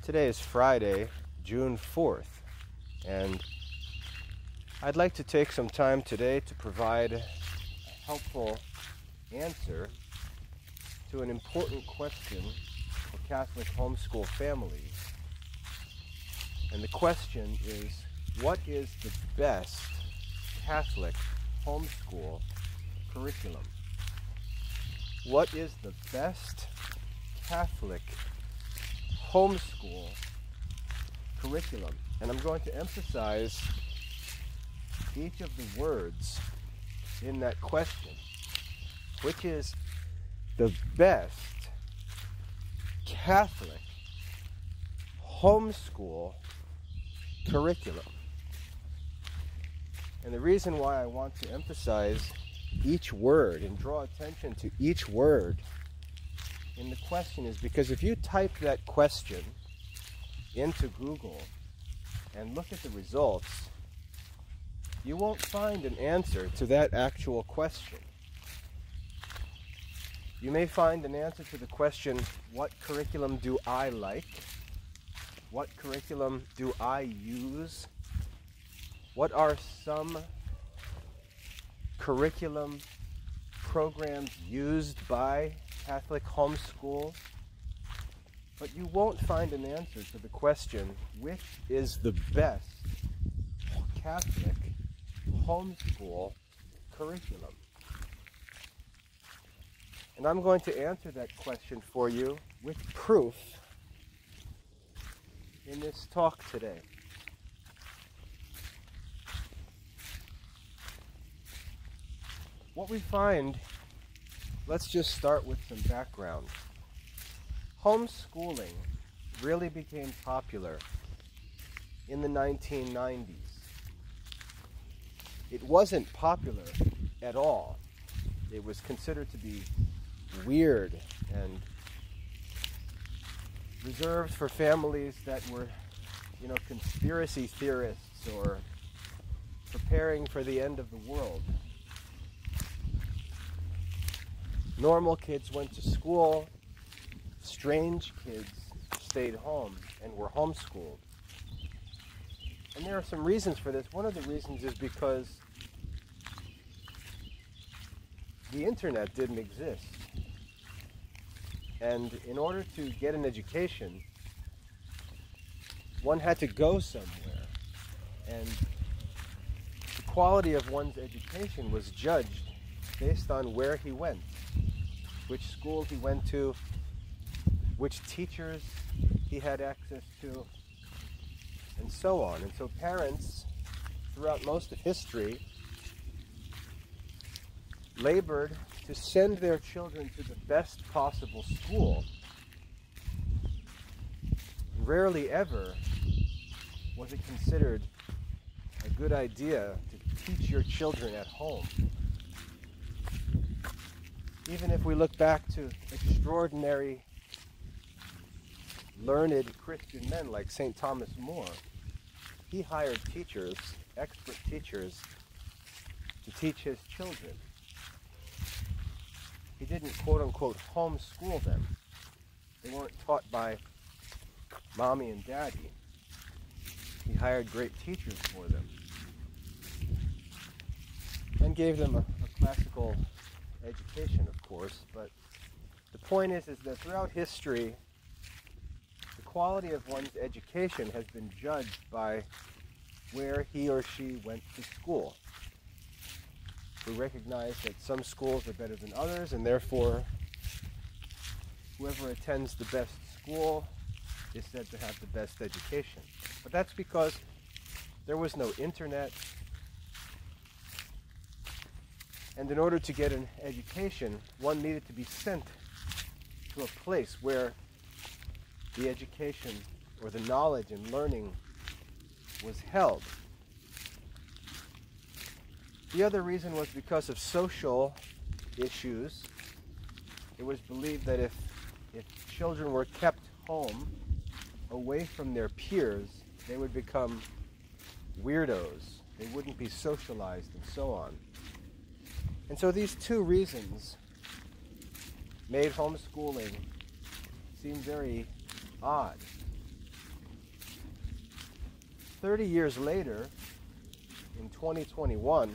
Today is Friday, June 4th, and I'd like to take some time today to provide a helpful answer to an important question for Catholic homeschool families. And the question is, what is the best Catholic homeschool curriculum? What is the best Catholic homeschool curriculum? And I'm going to emphasize each of the words in that question. Which is the best Catholic homeschool curriculum? And the reason why I want to emphasize each word and draw attention to each word in the question is because if you type that question into Google and look at the results, you won't find an answer to that actual question. You may find an answer to the question, what curriculum do I like? What curriculum do I use? What are some curriculum programs used by Catholic homeschool? But you won't find an answer to the question, which is the best Catholic homeschool curriculum? And I'm going to answer that question for you with proof in this talk today. What we find, let's just start with some background. Homeschooling really became popular in the 1990s. It wasn't popular at all. It was considered to be weird and reserved for families that were, conspiracy theorists or preparing for the end of the world. Normal kids went to school, strange kids stayed home and were homeschooled. And there are some reasons for this. One of the reasons is because the internet didn't exist. And in order to get an education, one had to go somewhere. And the quality of one's education was judged based on where he went, which schools he went to, which teachers he had access to, and so on. And so parents, throughout most of history, labored to send their children to the best possible school. Rarely ever was it considered a good idea to teach your children at home. Even if we look back to extraordinary, learned Christian men like St. Thomas More, he hired teachers, expert teachers, to teach his children. He didn't quote-unquote homeschool them. They weren't taught by mommy and daddy. He hired great teachers for them and gave them a classical education, of course. But the point is that throughout history, the quality of one's education has been judged by where he or she went to school. We recognize that some schools are better than others, and therefore whoever attends the best school is said to have the best education. But that's because there was no internet, and in order to get an education, one needed to be sent to a place where the education or the knowledge and learning was held. The other reason was because of social issues. It was believed that if children were kept home, away from their peers, they would become weirdos. They wouldn't be socialized and so on. And so these two reasons made homeschooling seem very odd. 30 years later, in 2021,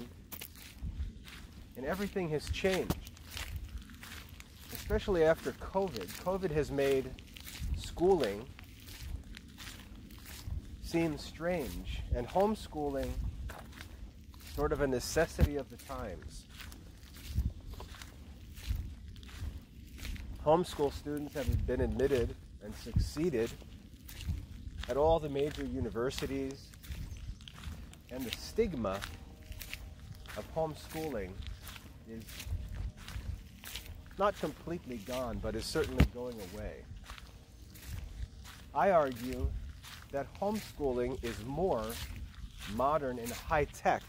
and everything has changed. Especially after COVID. COVID has made schooling seem strange, and homeschooling sort of a necessity of the times. Homeschool students have been admitted and succeeded at all the major universities, and the stigma of homeschooling is not completely gone, but is certainly going away. I argue that homeschooling is more modern and high-tech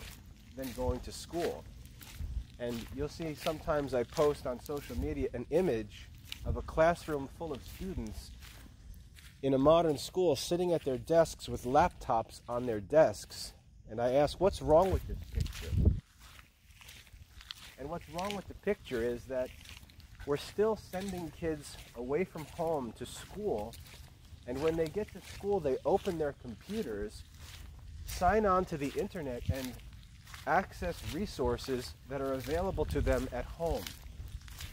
than going to school. And you'll see sometimes I post on social media an image of a classroom full of students in a modern school sitting at their desks with laptops on their desks. And I ask, what's wrong with this picture? And what's wrong with the picture is that we're still sending kids away from home to school, and when they get to school, they open their computers, sign on to the internet, and access resources that are available to them at home.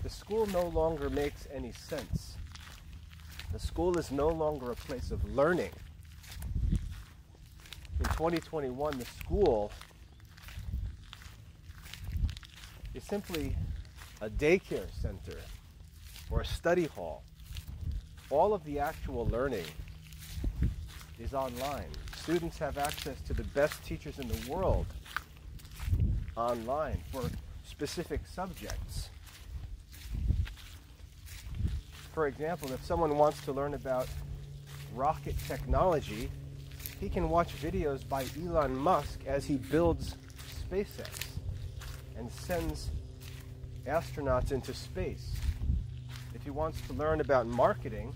The school no longer makes any sense. The school is no longer a place of learning. In 2021, the school is simply a daycare center or a study hall. All of the actual learning is online. Students have access to the best teachers in the world online for specific subjects. For example, if someone wants to learn about rocket technology, he can watch videos by Elon Musk as he builds SpaceX and sends astronauts into space. If he wants to learn about marketing,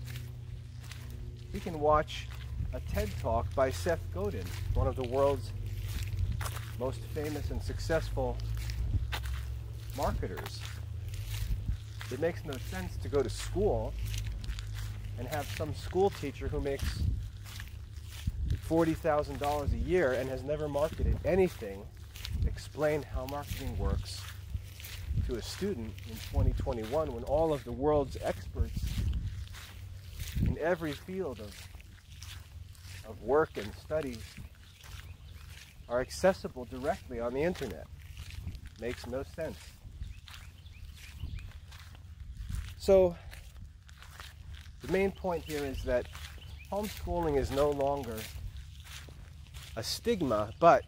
he can watch a TED Talk by Seth Godin, one of the world's most famous and successful marketers. It makes no sense to go to school and have some school teacher who makes $40,000 a year and has never marketed anything explain how marketing works to a student in 2021, when all of the world's experts in every field of work and study are accessible directly on the internet. Makes no sense. So the main point here is that homeschooling is no longer a stigma, but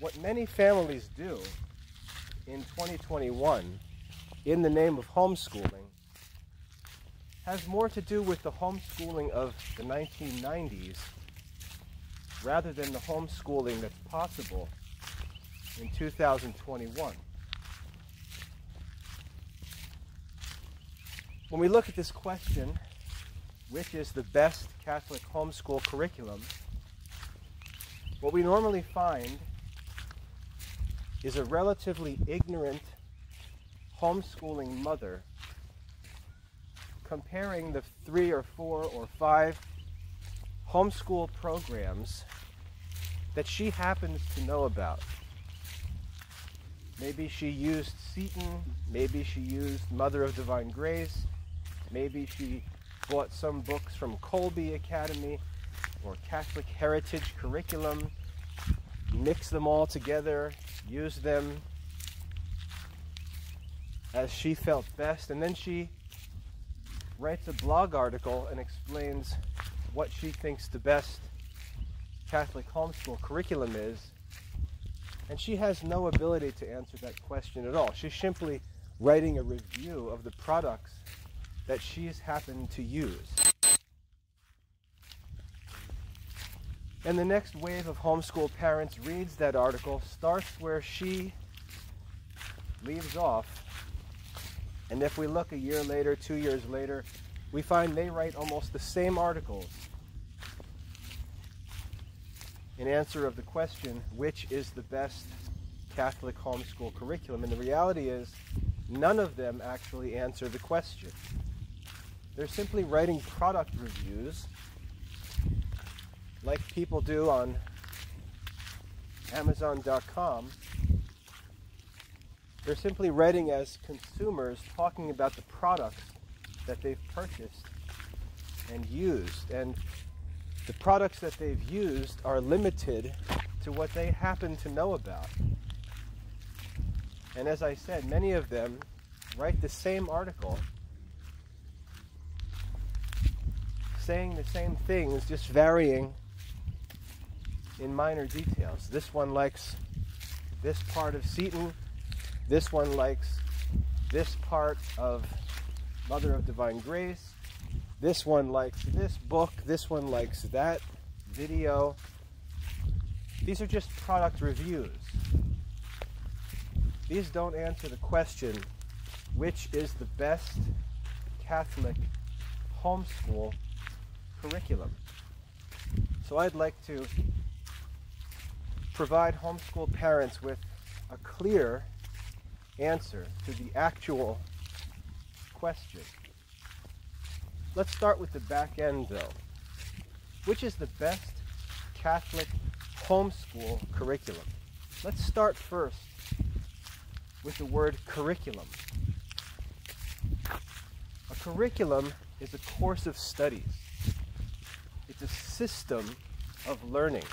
what many families do in 2021 in the name of homeschooling has more to do with the homeschooling of the 1990s rather than the homeschooling that's possible in 2021. When we look at this question, which is the best Catholic homeschool curriculum, what we normally find is a relatively ignorant homeschooling mother comparing the 3 or 4 or 5 homeschool programs that she happens to know about. Maybe she used Seton, maybe she used Mother of Divine Grace, maybe she bought some books from Colby Academy or Catholic Heritage Curriculum, mixed them all together, used them as she felt best, and then she writes a blog article and explains what she thinks the best Catholic homeschool curriculum is, and she has no ability to answer that question at all. She's simply writing a review of the products that she's happened to use. And the next wave of homeschool parents reads that article, starts where she leaves off, and if we look a year later, 2 years later, we find they write almost the same articles in answer of the question, which is the best Catholic homeschool curriculum? And the reality is, none of them actually answer the question. They're simply writing product reviews like people do on Amazon.com, they're simply writing as consumers talking about the products that they've purchased and used. And the products that they've used are limited to what they happen to know about. And as I said, many of them write the same article saying the same things, just varying in minor details. This one likes this part of Seton. This one likes this part of Mother of Divine Grace. This one likes this book. This one likes that video. These are just product reviews. These don't answer the question, which is the best Catholic homeschool curriculum? So I'd like to provide homeschool parents with a clear answer to the actual question. Let's start with the back end, though. Which is the best Catholic homeschool curriculum? Let's start first with the word curriculum. A curriculum is a course of studies. It's a system of learning.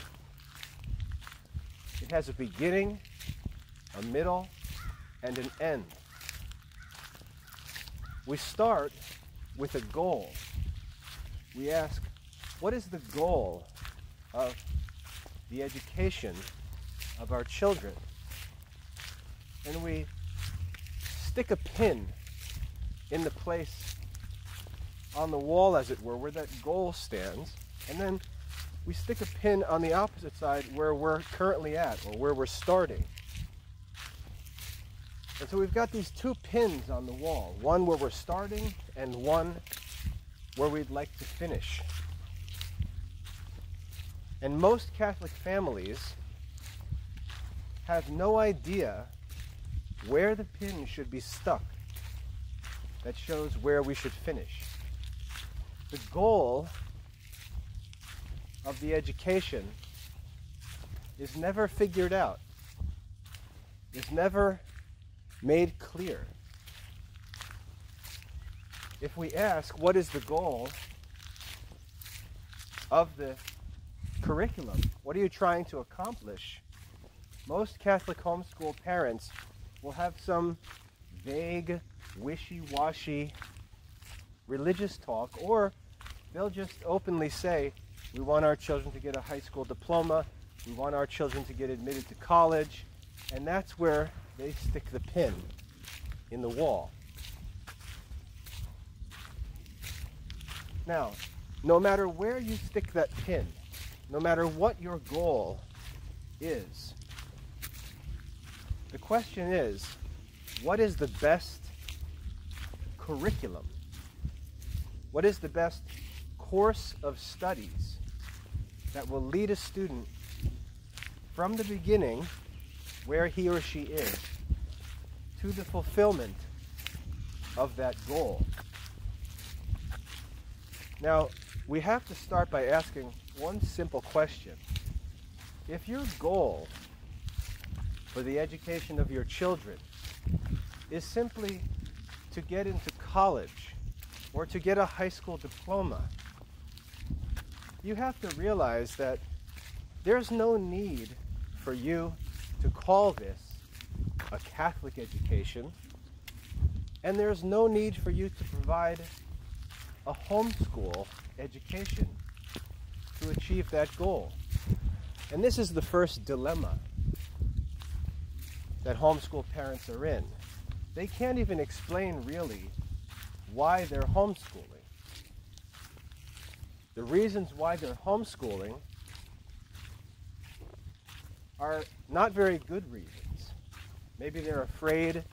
It has a beginning, a middle, and an end. We start with a goal. We ask, what is the goal of the education of our children? And we stick a pin in the place on the wall, as it were, where that goal stands, and then we stick a pin on the opposite side where we're currently at, or where we're starting. And so we've got these two pins on the wall, one where we're starting and one where we'd like to finish. And most Catholic families have no idea where the pin should be stuck that shows where we should finish. The goal of the education is never figured out, is never made clear. If we ask, what is the goal of the curriculum? What are you trying to accomplish? Most Catholic homeschool parents will have some vague, wishy-washy religious talk, or they'll just openly say, we want our children to get a high school diploma, we want our children to get admitted to college, and that's where they stick the pin in the wall. Now, no matter where you stick that pin, no matter what your goal is, the question is, what is the best curriculum? What is the best course of studies that will lead a student from the beginning, where he or she is, to the fulfillment of that goal? Now, we have to start by asking one simple question. If your goal for the education of your children is simply to get into college or to get a high school diploma, you have to realize that there's no need for you to call this a Catholic education, and there's no need for you to provide a homeschool education to achieve that goal. And this is the first dilemma that homeschool parents are in. They can't even explain really why they're homeschooling. The reasons why they're homeschooling are not very good reasons. Maybe they're afraid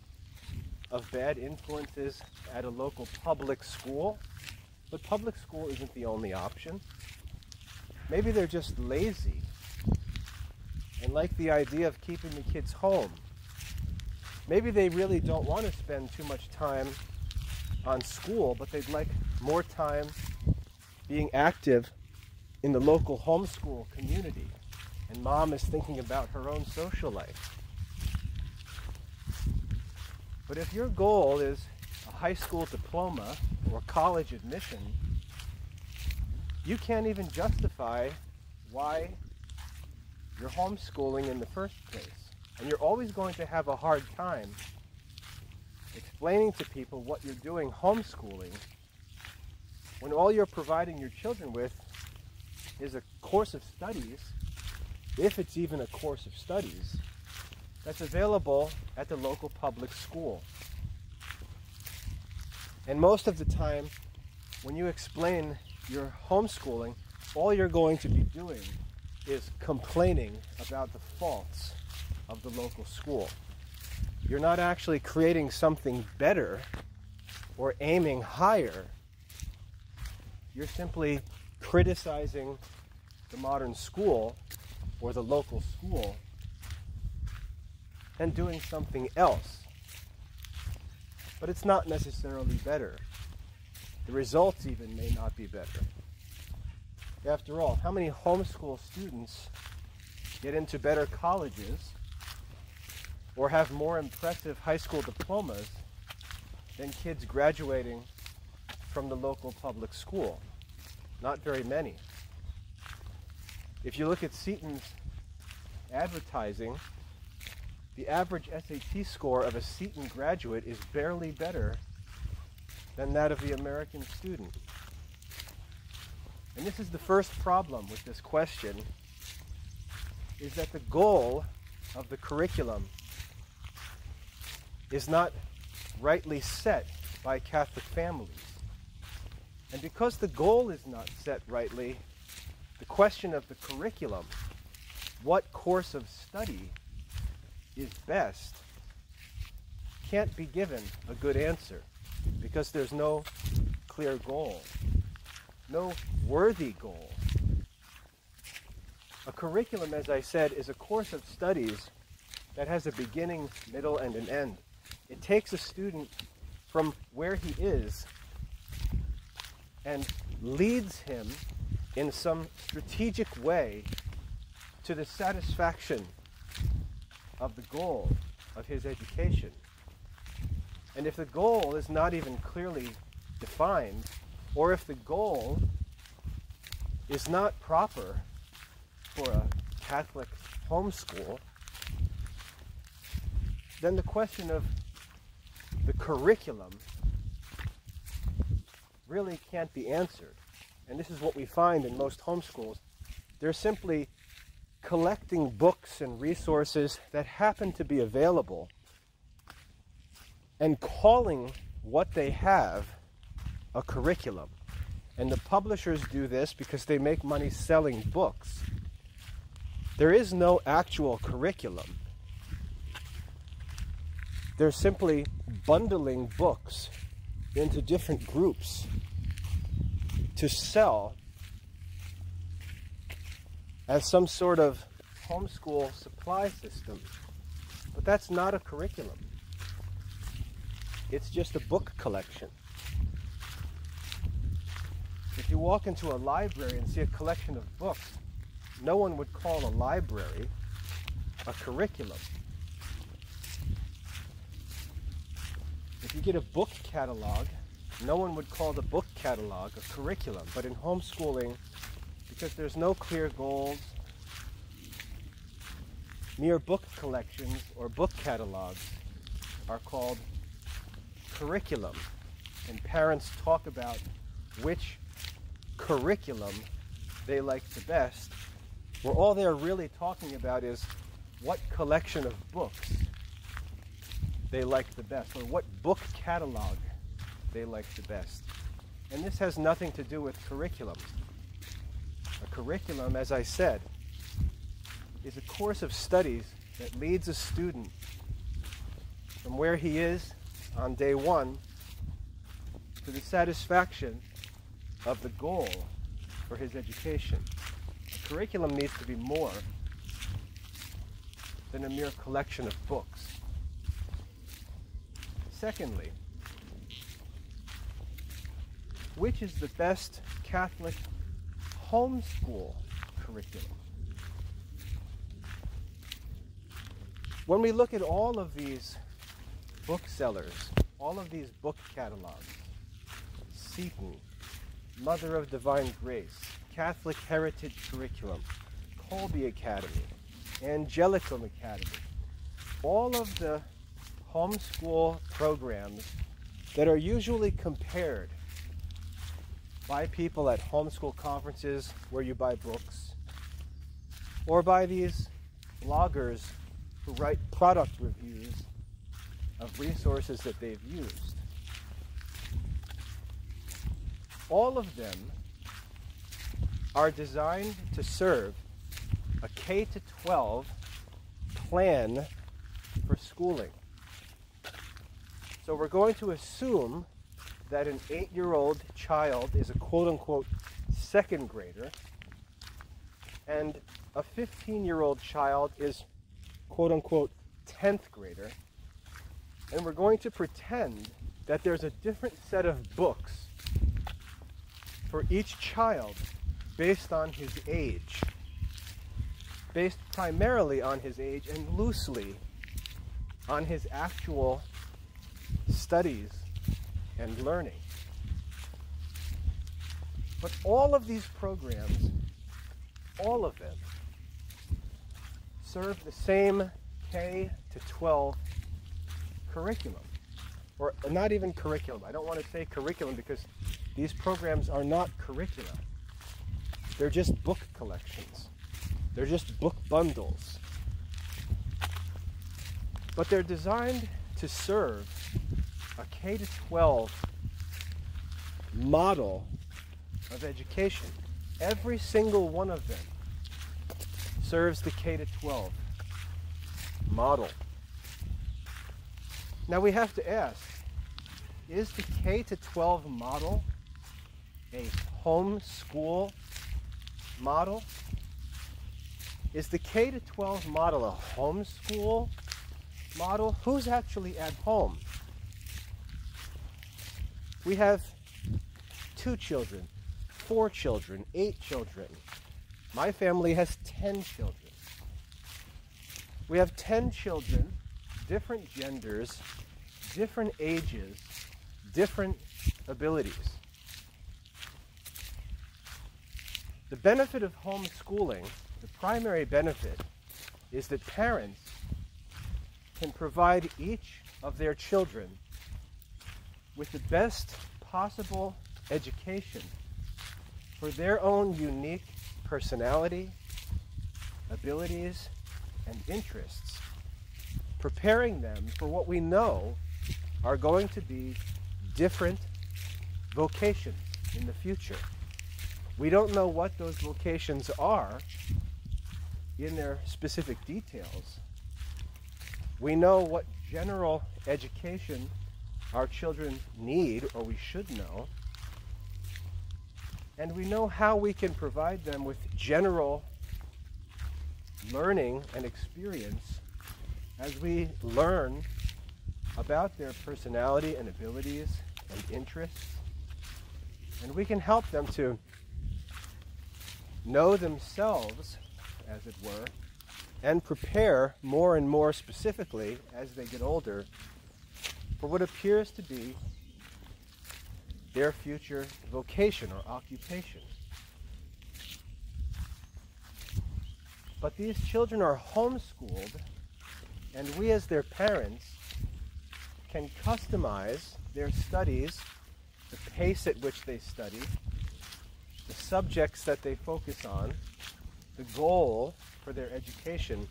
of bad influences at a local public school, but public school isn't the only option. Maybe they're just lazy and like the idea of keeping the kids home. Maybe they really don't want to spend too much time on school, but they'd like more time being active in the local homeschool community. and mom is thinking about her own social life. But if your goal is a high school diploma or college admission, you can't even justify why you're homeschooling in the first place. And you're always going to have a hard time explaining to people what you're doing homeschooling when all you're providing your children with is a course of studies, if it's even a course of studies, that's available at the local public school. And most of the time, when you explain your homeschooling, all you're going to be doing is complaining about the faults of the local school. You're not actually creating something better or aiming higher. You're simply criticizing the modern school or the local school and doing something else. But it's not necessarily better. The results even may not be better. After all, how many homeschool students get into better colleges or have more impressive high school diplomas than kids graduating from the local public school? Not very many. If you look at Seton's advertising, the average SAT score of a Seton graduate is barely better than that of the American student. And this is the first problem with this question, is that the goal of the curriculum is not rightly set by Catholic families. And because the goal is not set rightly, the question of the curriculum, what course of study is best, can't be given a good answer because there's no clear goal, no worthy goal. A curriculum, as I said, is a course of studies that has a beginning, middle, and an end. It takes a student from where he is and leads him in some strategic way to the satisfaction of the goal of his education. And if the goal is not even clearly defined, or if the goal is not proper for a Catholic homeschool, then the question of the curriculum really can't be answered. And this is what we find in most homeschools. They're simply collecting books and resources that happen to be available and calling what they have a curriculum. And the publishers do this because they make money selling books. There is no actual curriculum. They're simply bundling books into different groups to sell as some sort of homeschool supply system. But that's not a curriculum. It's just a book collection. If you walk into a library and see a collection of books, no one would call a library a curriculum. If you get a book catalog, no one would call the book catalog a curriculum. But in homeschooling, because there's no clear goals, mere book collections or book catalogs are called curriculum. And parents talk about which curriculum they like the best, where all they're really talking about is what collection of books they like the best, or what book catalog they like the best. And this has nothing to do with curriculum. A curriculum, as I said, is a course of studies that leads a student from where he is on day one to the satisfaction of the goal for his education. A curriculum needs to be more than a mere collection of books. Secondly, which is the best Catholic homeschool curriculum? When we look at all of these booksellers, all of these book catalogs, Seton, Mother of Divine Grace, Catholic Heritage Curriculum, Colby Academy, Angelicum Academy, all of the homeschool programs that are usually compared by people at homeschool conferences where you buy books, or by these bloggers who write product reviews of resources that they've used. All of them are designed to serve a K-12 plan for schooling. So we're going to assume that an 8-year-old child is a quote-unquote second grader, and a 15-year-old child is quote-unquote 10th grader, and we're going to pretend that there's a different set of books for each child based on his age, based primarily on his age and loosely on his actual studies and learning. But all of these programs, all of them, serve the same K-12 curriculum. Or not even curriculum. I don't want to say curriculum because these programs are not curricula. They're just book collections. They're just book bundles. But they're designed to serve a K-12 model of education. Every single one of them serves the K-12 model. Now we have to ask, is the K-12 model a homeschool model? Is the K-12 model a homeschool model? Who's actually at home? We have 2 children, 4 children, 8 children. My family has 10 children. We have 10 children, different genders, different ages, different abilities. The benefit of homeschooling, the primary benefit, is that parents can provide each of their children with the best possible education for their own unique personality, abilities, and interests, preparing them for what we know are going to be different vocations in the future. We don't know what those vocations are in their specific details. We know what general education our children need, or we should know, and we know how we can provide them with general learning and experience as we learn about their personality and abilities and interests, and we can help them to know themselves, as it were, and prepare more and more specifically as they get older for what appears to be their future vocation or occupation. But these children are homeschooled, and we as their parents can customize their studies, the pace at which they study, the subjects that they focus on, the goal for their education.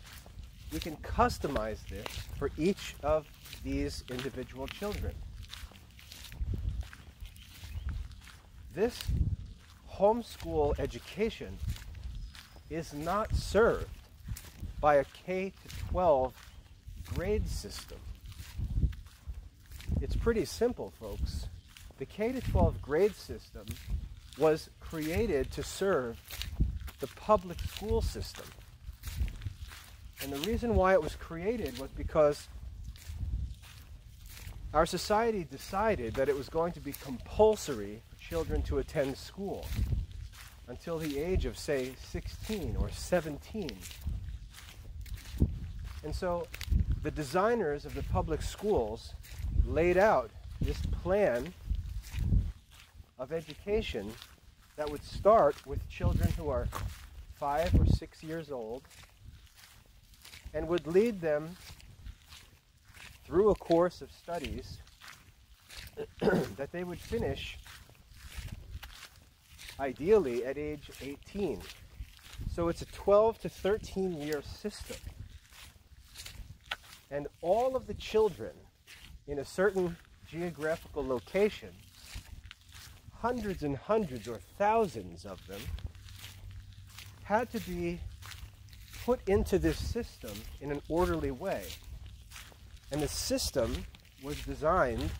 We can customize this for each of these individual children. This homeschool education is not served by a K-12 grade system. It's pretty simple, folks. The K-12 grade system was created to serve the public school system. And the reason why it was created was because our society decided that it was going to be compulsory for children to attend school until the age of, say, 16 or 17. And so the designers of the public schools laid out this plan of education that would start with children who are 5 or 6 years old and would lead them through a course of studies that they would finish ideally at age 18. So it's a 12 to 13 year system. And all of the children in a certain geographical location, hundreds and hundreds or thousands of them, had to be put into this system in an orderly way. And the system was designed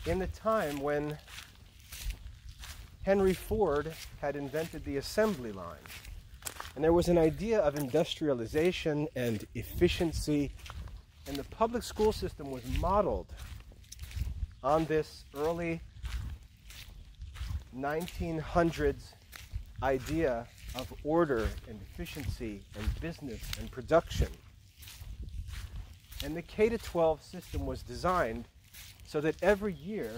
in the time when Henry Ford had invented the assembly line. And there was an idea of industrialization and efficiency, and the public school system was modeled on this early 1900s idea of order and efficiency and business and production. And the K-12 system was designed so that every year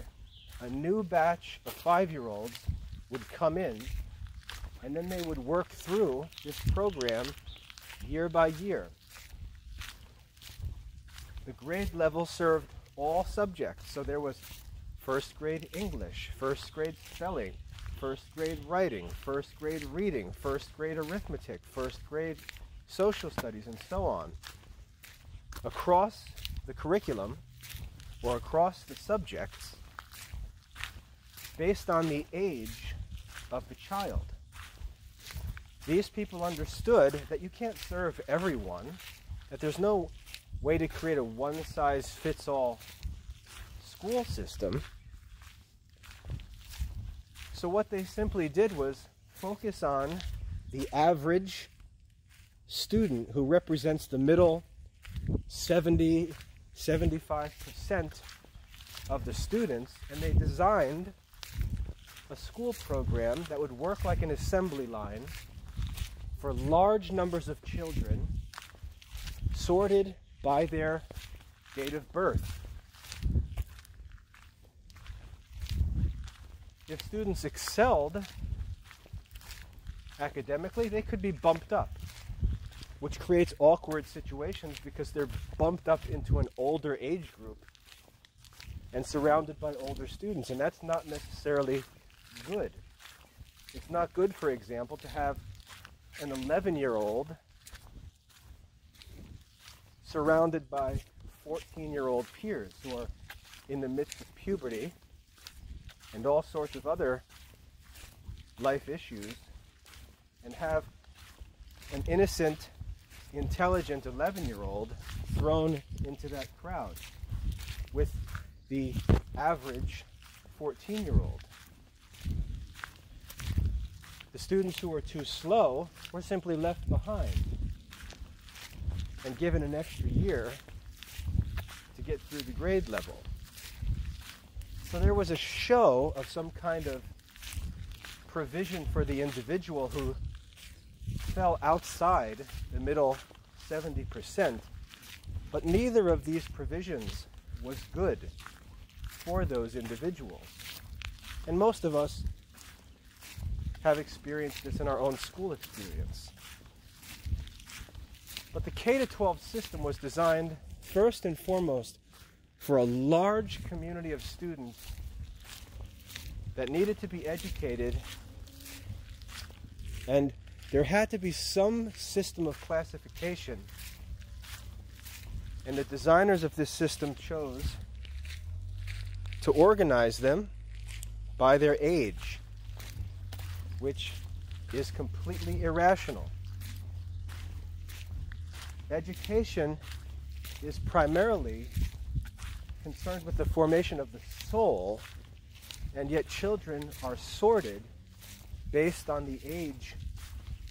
a new batch of 5-year-olds would come in, and then they would work through this program year by year. The grade level served all subjects. So there was first grade English, first grade spelling, first grade writing, first grade reading, first grade arithmetic, first grade social studies, and so on. Across the curriculum, or across the subjects, based on the age of the child. These people understood that you can't serve everyone, that there's no way to create a one-size-fits-all school system. So what they simply did was focus on the average student who represents the middle 75% of the students, and they designed a school program that would work like an assembly line for large numbers of children, sorted by their date of birth. If students excelled academically, they could be bumped up, which creates awkward situations because they're bumped up into an older age group and surrounded by older students, and that's not necessarily good. It's not good, for example, to have an 11-year-old surrounded by 14-year-old peers who are in the midst of puberty and all sorts of other life issues, and have an innocent, intelligent 11-year-old thrown into that crowd with the average 14-year-old. The students who were too slow were simply left behind and given an extra year to get through the grade level. So there was a show of some kind of provision for the individual who fell outside the middle 70%, but neither of these provisions was good for those individuals. And most of us have experienced this in our own school experience. But the K-12 system was designed first and foremost for a large community of students that needed to be educated, and there had to be some system of classification, and the designers of this system chose to organize them by their age, which is completely irrational. Education is primarily concerned with the formation of the soul, and yet children are sorted based on the age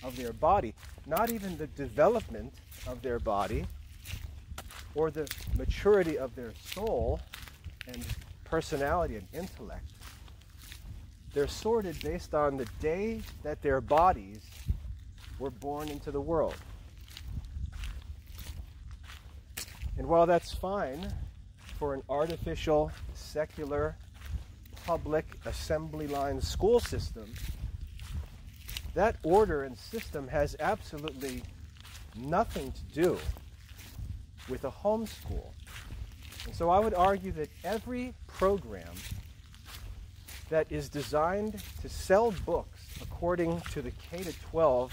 of their body, not even the development of their body or the maturity of their soul and personality and intellect. They're sorted based on the day that their bodies were born into the world. And while that's fine for an artificial, secular, public assembly line school system, that order and system has absolutely nothing to do with a homeschool. And so I would argue that every program that is designed to sell books according to the K-12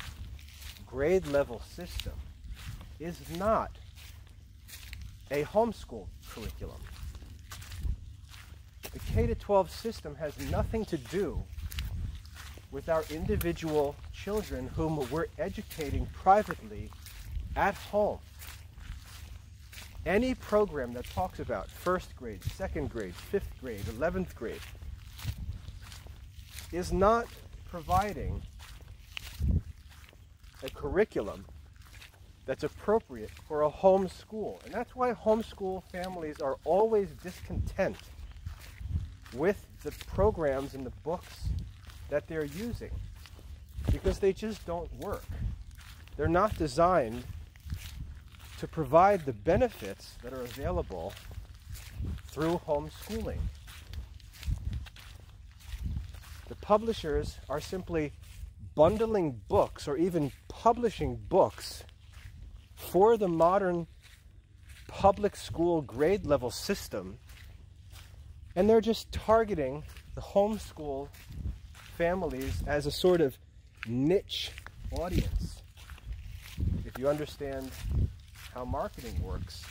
grade level system is not a homeschool curriculum. The K-12 system has nothing to do with our individual children whom we're educating privately at home. Any program that talks about first grade, second grade, fifth grade, 11th grade is not providing a curriculum that's appropriate for a home school. And that's why homeschool families are always discontent with the programs and the books that they're using, because they just don't work. They're not designed to provide the benefits that are available through homeschooling. The publishers are simply bundling books or even publishing books for the modern public school grade level system, and they're just targeting the homeschool families as a sort of niche audience. If you understand how marketing works,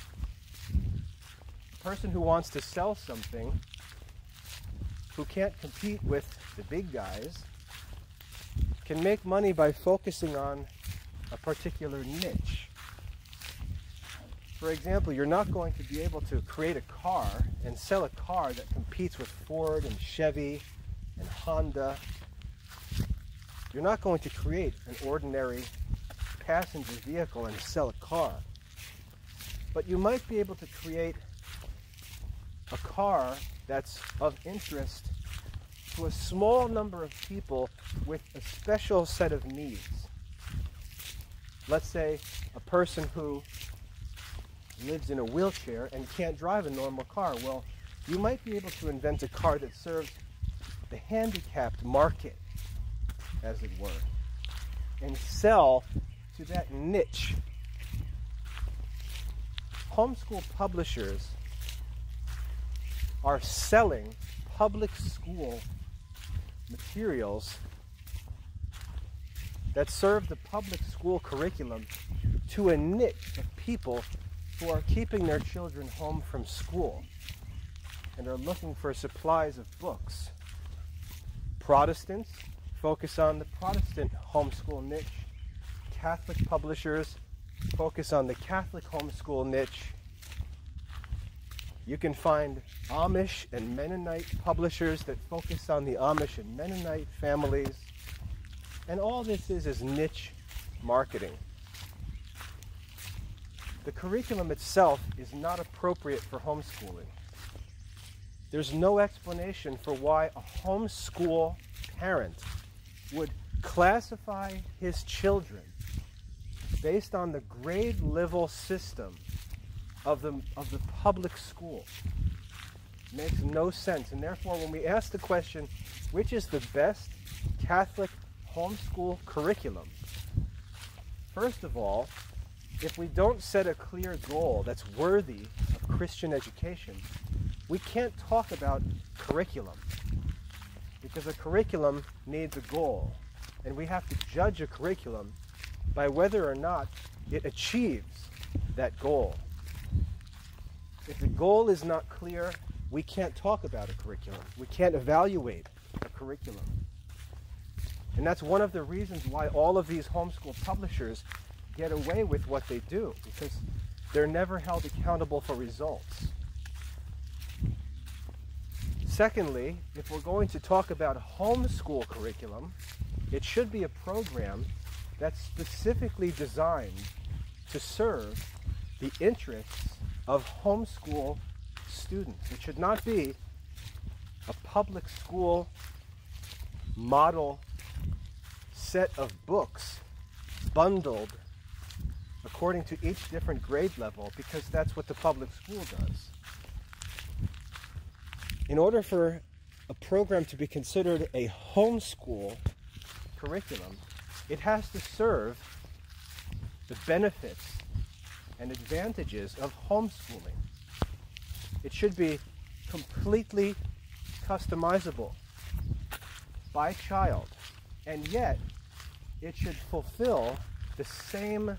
a person who wants to sell something who can't compete with the big guys can make money by focusing on a particular niche. For example, you're not going to be able to create a car and sell a car that competes with Ford and Chevy and Honda. You're not going to create an ordinary passenger vehicle and sell a car. But you might be able to create a car that's of interest to a small number of people with a special set of needs. Let's say a person who lives in a wheelchair and can't drive a normal car. Well, you might be able to invent a car that serves the handicapped market, as it were, and sell to that niche. Homeschool publishers are selling public school materials that serve the public school curriculum to a niche of people who are keeping their children home from school and are looking for supplies of books. Protestants focus on the Protestant homeschool niche. Catholic publishers focus on the Catholic homeschool niche. You can find Amish and Mennonite publishers that focus on the Amish and Mennonite families. And all this is niche marketing. The curriculum itself is not appropriate for homeschooling. There's no explanation for why a homeschool parent would classify his children based on the grade level system of the public school. It makes no sense. And therefore, when we ask the question, which is the best Catholic homeschool curriculum? First of all, if we don't set a clear goal that's worthy of Christian education, we can't talk about curriculum, because a curriculum needs a goal, and we have to judge a curriculum by whether or not it achieves that goal. If the goal is not clear, we can't talk about a curriculum. We can't evaluate a curriculum. And that's one of the reasons why all of these homeschool publishers get away with what they do, because they're never held accountable for results. Secondly, if we're going to talk about homeschool curriculum, it should be a program that's specifically designed to serve the interests of homeschool students. It should not be a public school model set of books bundled according to each different grade level, because that's what the public school does. In order for a program to be considered a homeschool curriculum, it has to serve the benefits and advantages of homeschooling. It should be completely customizable by child, and yet it should fulfill the same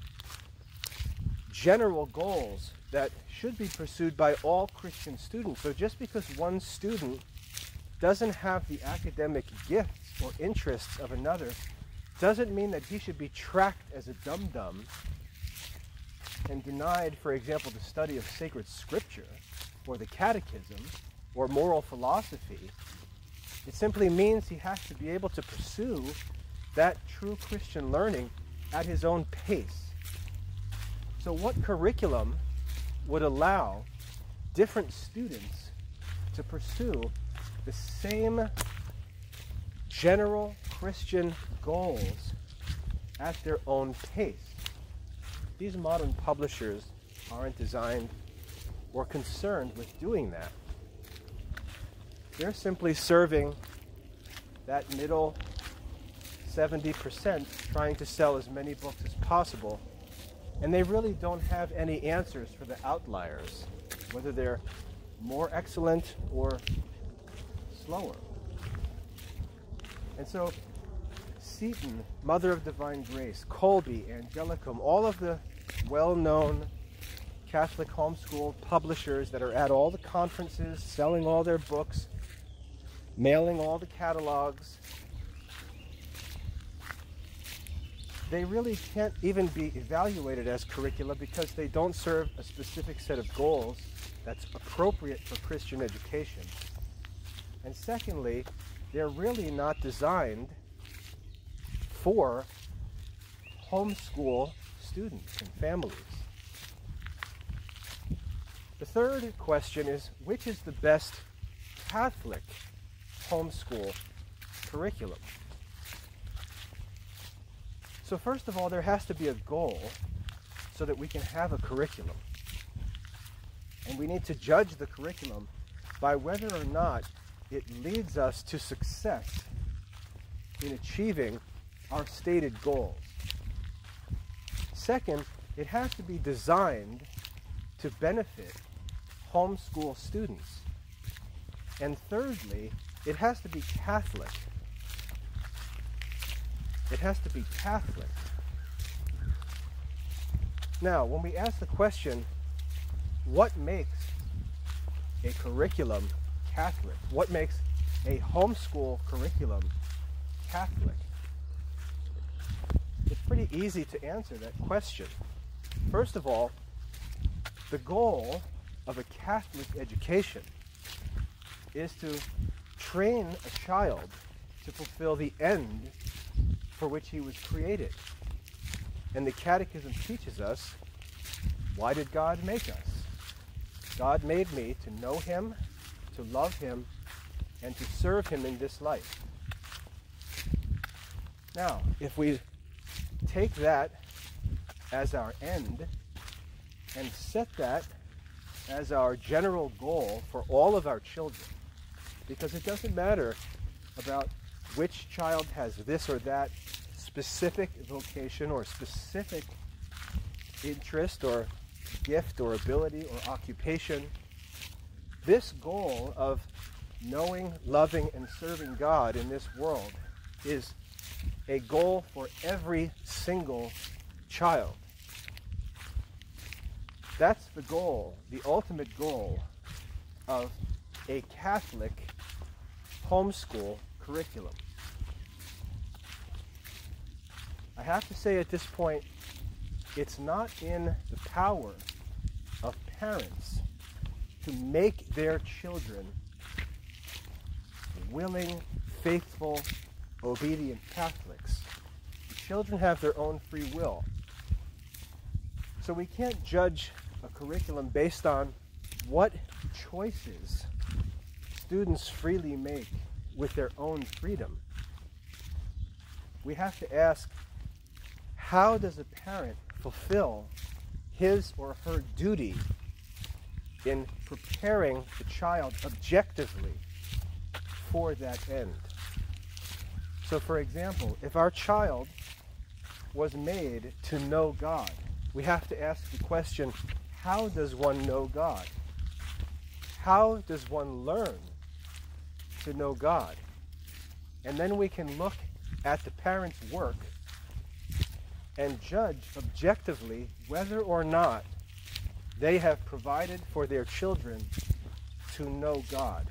general goals that should be pursued by all Christian students. So just because one student doesn't have the academic gifts or interests of another doesn't mean that he should be tracked as a dum-dum and denied, for example, the study of sacred scripture or the Catechism or moral philosophy. It simply means he has to be able to pursue that true Christian learning at his own pace. So what curriculum would allow different students to pursue the same general Christian goals at their own pace? These modern publishers aren't designed or concerned with doing that. They're simply serving that middle 70%, trying to sell as many books as possible, and they really don't have any answers for the outliers, whether they're more excellent or slower. And so Seton, Mother of Divine Grace, Colby, Angelicum, all of the well-known Catholic homeschool publishers that are at all the conferences, selling all their books, mailing all the catalogs, they really can't even be evaluated as curricula because they don't serve a specific set of goals that's appropriate for Christian education. And secondly, they're really not designed for homeschool students and families. The third question is, which is the best Catholic homeschool curriculum? So first of all, there has to be a goal so that we can have a curriculum. And we need to judge the curriculum by whether or not it leads us to success in achieving our stated goals. Second, it has to be designed to benefit homeschool students. And thirdly, it has to be Catholic. It has to be Catholic. Now, when we ask the question, what makes a curriculum Catholic? What makes a homeschool curriculum Catholic? It's pretty easy to answer that question. First of all, the goal of a Catholic education is to train a child to fulfill the end for which he was created. And the Catechism teaches us, why did God make us? God made me to know him, to love him, and to serve him in this life. Now, if we take that as our end and set that as our general goal for all of our children, because it doesn't matter about which child has this or that specific vocation or specific interest or gift or ability or occupation. This goal of knowing, loving, and serving God in this world is a goal for every single child. That's the goal, the ultimate goal of a Catholic homeschool curriculum. I have to say at this point, it's not in the power of parents to make their children willing, faithful, obedient Catholics. The children have their own free will. So we can't judge a curriculum based on what choices students freely make with their own freedom. We have to ask, how does a parent fulfill his or her duty in preparing the child objectively for that end. So, for example, if our child was made to know God, we have to ask the question, how does one know God? How does one learn to know God? And then we can look at the parent's work and judge objectively whether or not they have provided for their children to know God.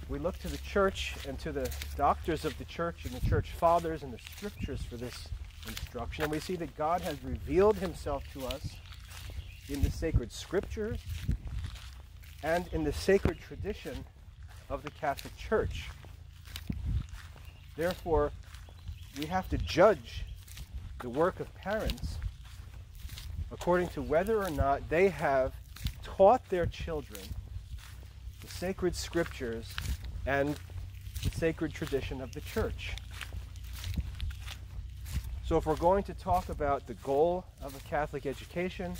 We look to the church and to the doctors of the church and the church fathers and the scriptures for this instruction, and we see that God has revealed himself to us in the sacred scriptures and in the sacred tradition of the Catholic Church. Therefore, we have to judge the work of parents according to whether or not they have taught their children the sacred scriptures and the sacred tradition of the church. So if we're going to talk about the goal of a Catholic education,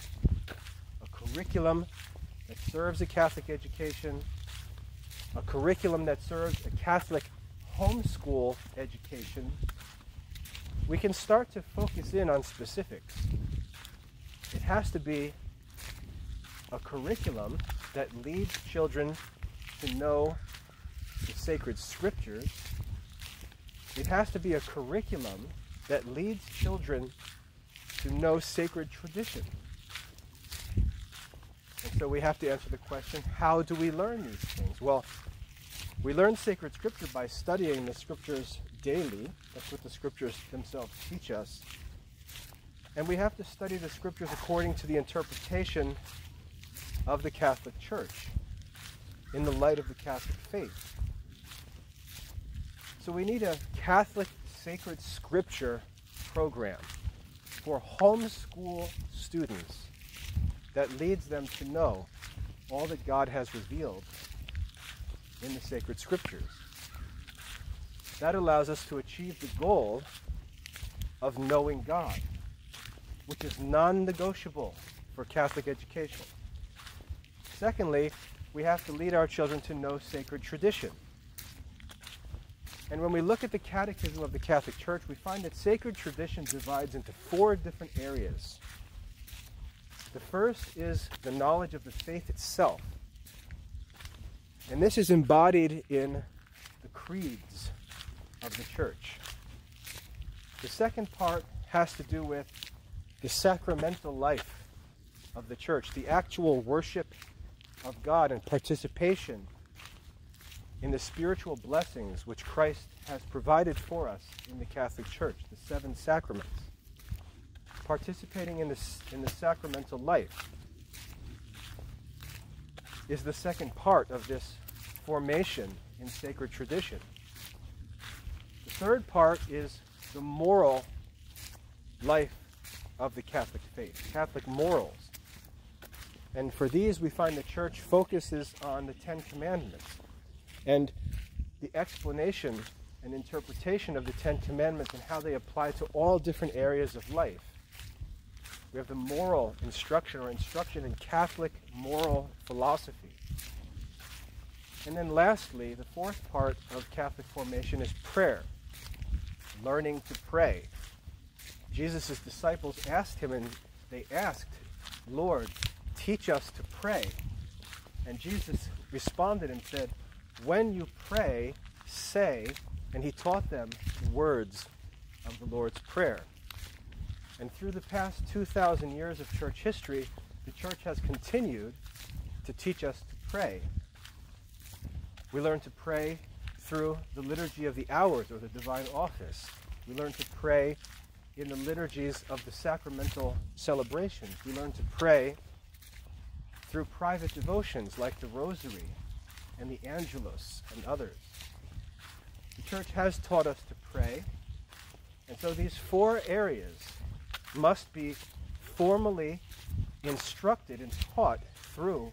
a curriculum that serves a Catholic education, a curriculum that serves a Catholic homeschool education, we can start to focus in on specifics. It has to be a curriculum that leads children to know the sacred scriptures. It has to be a curriculum that leads children to know sacred tradition. And so we have to answer the question, how do we learn these things? Well, we learn sacred scripture by studying the scriptures daily. That's what the scriptures themselves teach us. And we have to study the scriptures according to the interpretation of the Catholic Church in the light of the Catholic faith. So we need a Catholic sacred scripture program for homeschool students that leads them to know all that God has revealed in the sacred scriptures. That allows us to achieve the goal of knowing God, which is non-negotiable for Catholic education. Secondly, we have to lead our children to know sacred tradition. And when we look at the Catechism of the Catholic Church, we find that sacred tradition divides into 4 different areas. The first is the knowledge of the faith itself. And this is embodied in the creeds of the Church. The second part has to do with the sacramental life of the Church, the actual worship of God and participation in the spiritual blessings which Christ has provided for us in the Catholic Church, the 7 sacraments. Participating in the sacramental life is the second part of this formation in sacred tradition. The third part is the moral life of the Catholic faith, Catholic morals. And for these, we find the Church focuses on the 10 Commandments and the explanation and interpretation of the 10 Commandments and how they apply to all different areas of life. We have the moral instruction or instruction in Catholic moral philosophy. And then lastly, the fourth part of Catholic formation is prayer, learning to pray. Jesus' disciples asked him, and they asked, "Lord, teach us to pray." And Jesus responded and said, "When you pray, say," and he taught them the words of the Lord's Prayer. And through the past 2,000 years of church history, the Church has continued to teach us to pray. We learn to pray through the liturgy of the hours or the divine office. We learn to pray in the liturgies of the sacramental celebrations. We learn to pray through private devotions like the Rosary and the Angelus and others. The Church has taught us to pray, and so these 4 areas must be formally instructed and taught through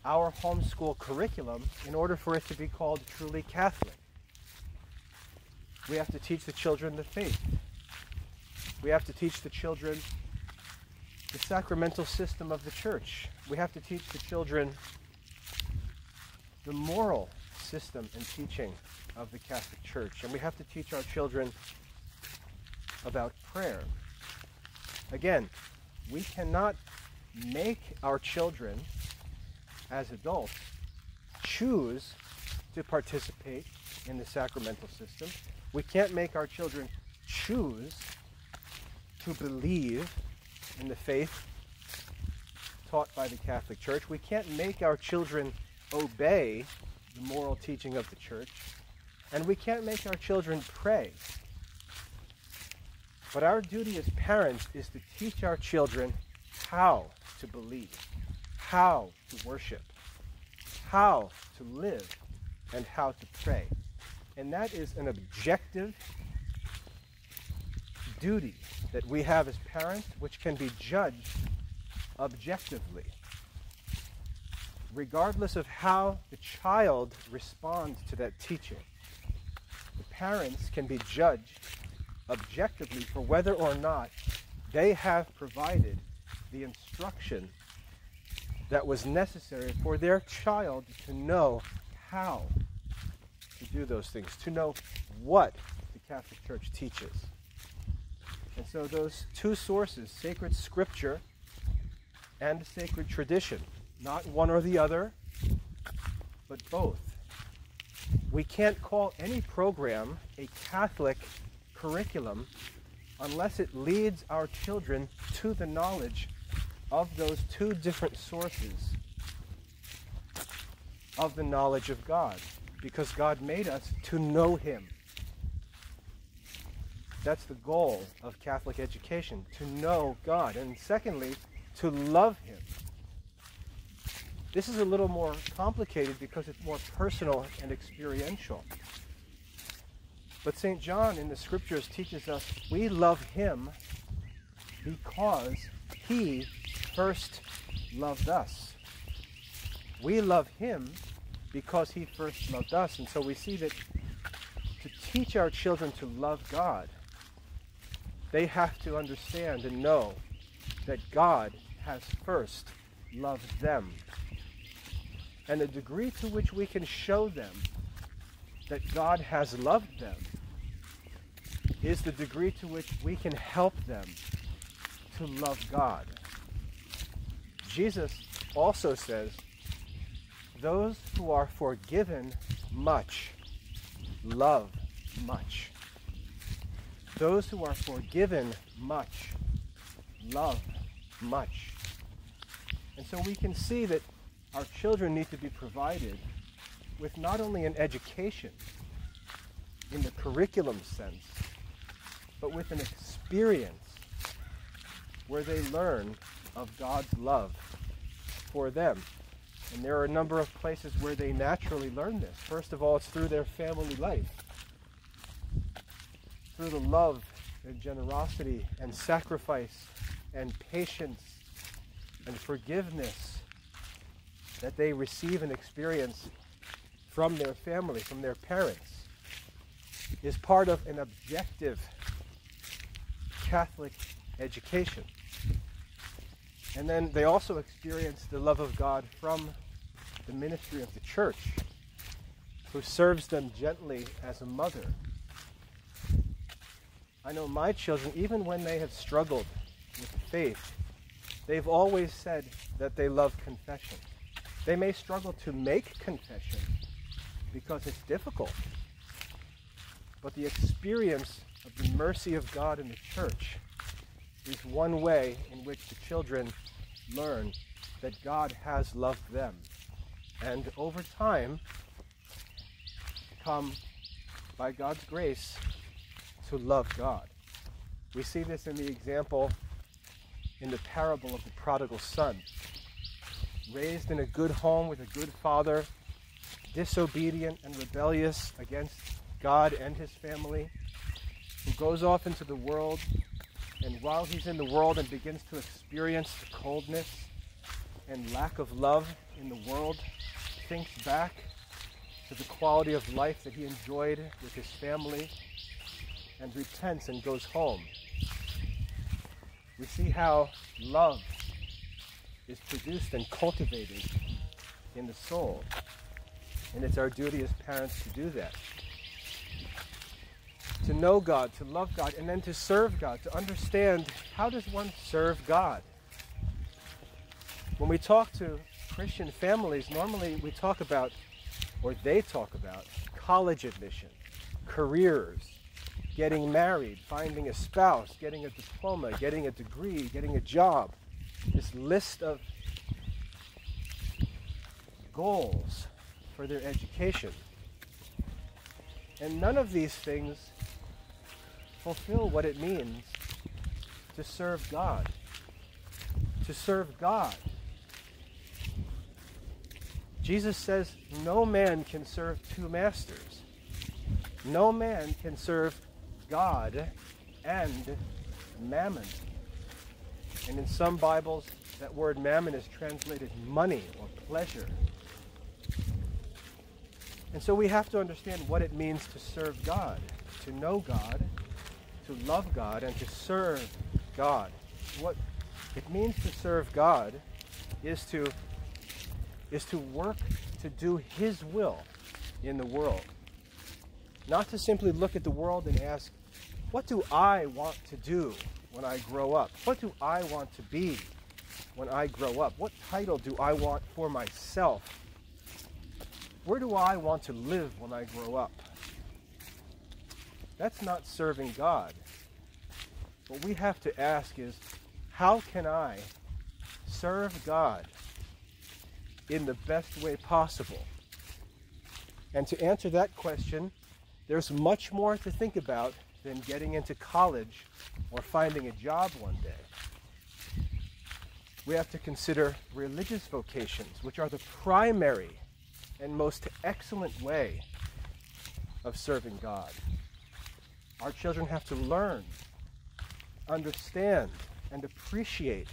our homeschool curriculum in order for it to be called truly Catholic. We have to teach the children the faith. We have to teach the children the sacramental system of the church. We have to teach the children the moral system and teaching of the Catholic Church. And we have to teach our children about prayer. Again, we cannot make our children as adults choose to participate in the sacramental system. We can't make our children choose to believe in the faith taught by the Catholic Church. We can't make our children obey the moral teaching of the Church. And we can't make our children pray. But our duty as parents is to teach our children how to believe, how to worship, how to live, and how to pray. And that is an objective duty that we have as parents, which can be judged objectively, regardless of how the child responds to that teaching. The parents can be judged objectively for whether or not they have provided the instruction that was necessary for their child to know how to do those things, to know what the Catholic Church teaches. And so those two sources, sacred scripture and sacred tradition, not one or the other, but both. We can't call any program a Catholic curriculum unless it leads our children to the knowledge of those two different sources of the knowledge of God, because God made us to know Him. That's the goal of Catholic education, to know God. And secondly, to love Him. This is a little more complicated because it's more personal and experiential. But St. John in the Scriptures teaches us we love Him because He first loved us. We love Him because He first loved us. And so we see that to teach our children to love God, they have to understand and know that God has first loved them. And the degree to which we can show them that God has loved them is the degree to which we can help them to love God. Jesus also says, those who are forgiven much love much. Those who are forgiven much love much. And so we can see that our children need to be provided with not only an education in the curriculum sense, but with an experience where they learn of God's love for them. And there are a number of places where they naturally learn this. First of all, it's through their family life, through the love and generosity and sacrifice and patience and forgiveness that they receive and experience from their family, from their parents, is part of an objective Catholic education. And then they also experience the love of God from the ministry of the Church, who serves them gently as a mother. I know my children, even when they have struggled with faith, they've always said that they love confession. They may struggle to make confession because it's difficult, but the experience of the mercy of God in the Church is one way in which the children learn that God has loved them, and over time come, by God's grace, to love God. We see this in the example in the parable of the prodigal son. Raised in a good home with a good father, disobedient and rebellious against God and his family, who goes off into the world, and while he's in the world and begins to experience the coldness and lack of love in the world, thinks back to the quality of life that he enjoyed with his family and repents and goes home. we see how love is produced and cultivated in the soul. And it's our duty as parents to do that. To know God, to love God, and then to serve God, to understand how does one serve God. When we talk to Christian families, normally we talk about, or they talk about, college admission, careers, getting married, finding a spouse, getting a diploma, getting a degree, getting a job. This list of goals for their education. And none of these things fulfill what it means to serve God. To serve God. Jesus says no man can serve two masters. No man can serve God and mammon. And in some Bibles, that word mammon is translated money or pleasure. And so we have to understand what it means to serve God, to know God, to love God, and to serve God. What it means to serve God is to work to do His will in the world. Not to simply look at the world and ask, what do I want to do when I grow up? What do I want to be when I grow up? What title do I want for myself? Where do I want to live when I grow up? That's not serving God. What we have to ask is, how can I serve God in the best way possible? And to answer that question, there's much more to think about than getting into college or finding a job one day. We have to consider religious vocations, which are the primary and most excellent way of serving God. Our children have to learn, understand, and appreciate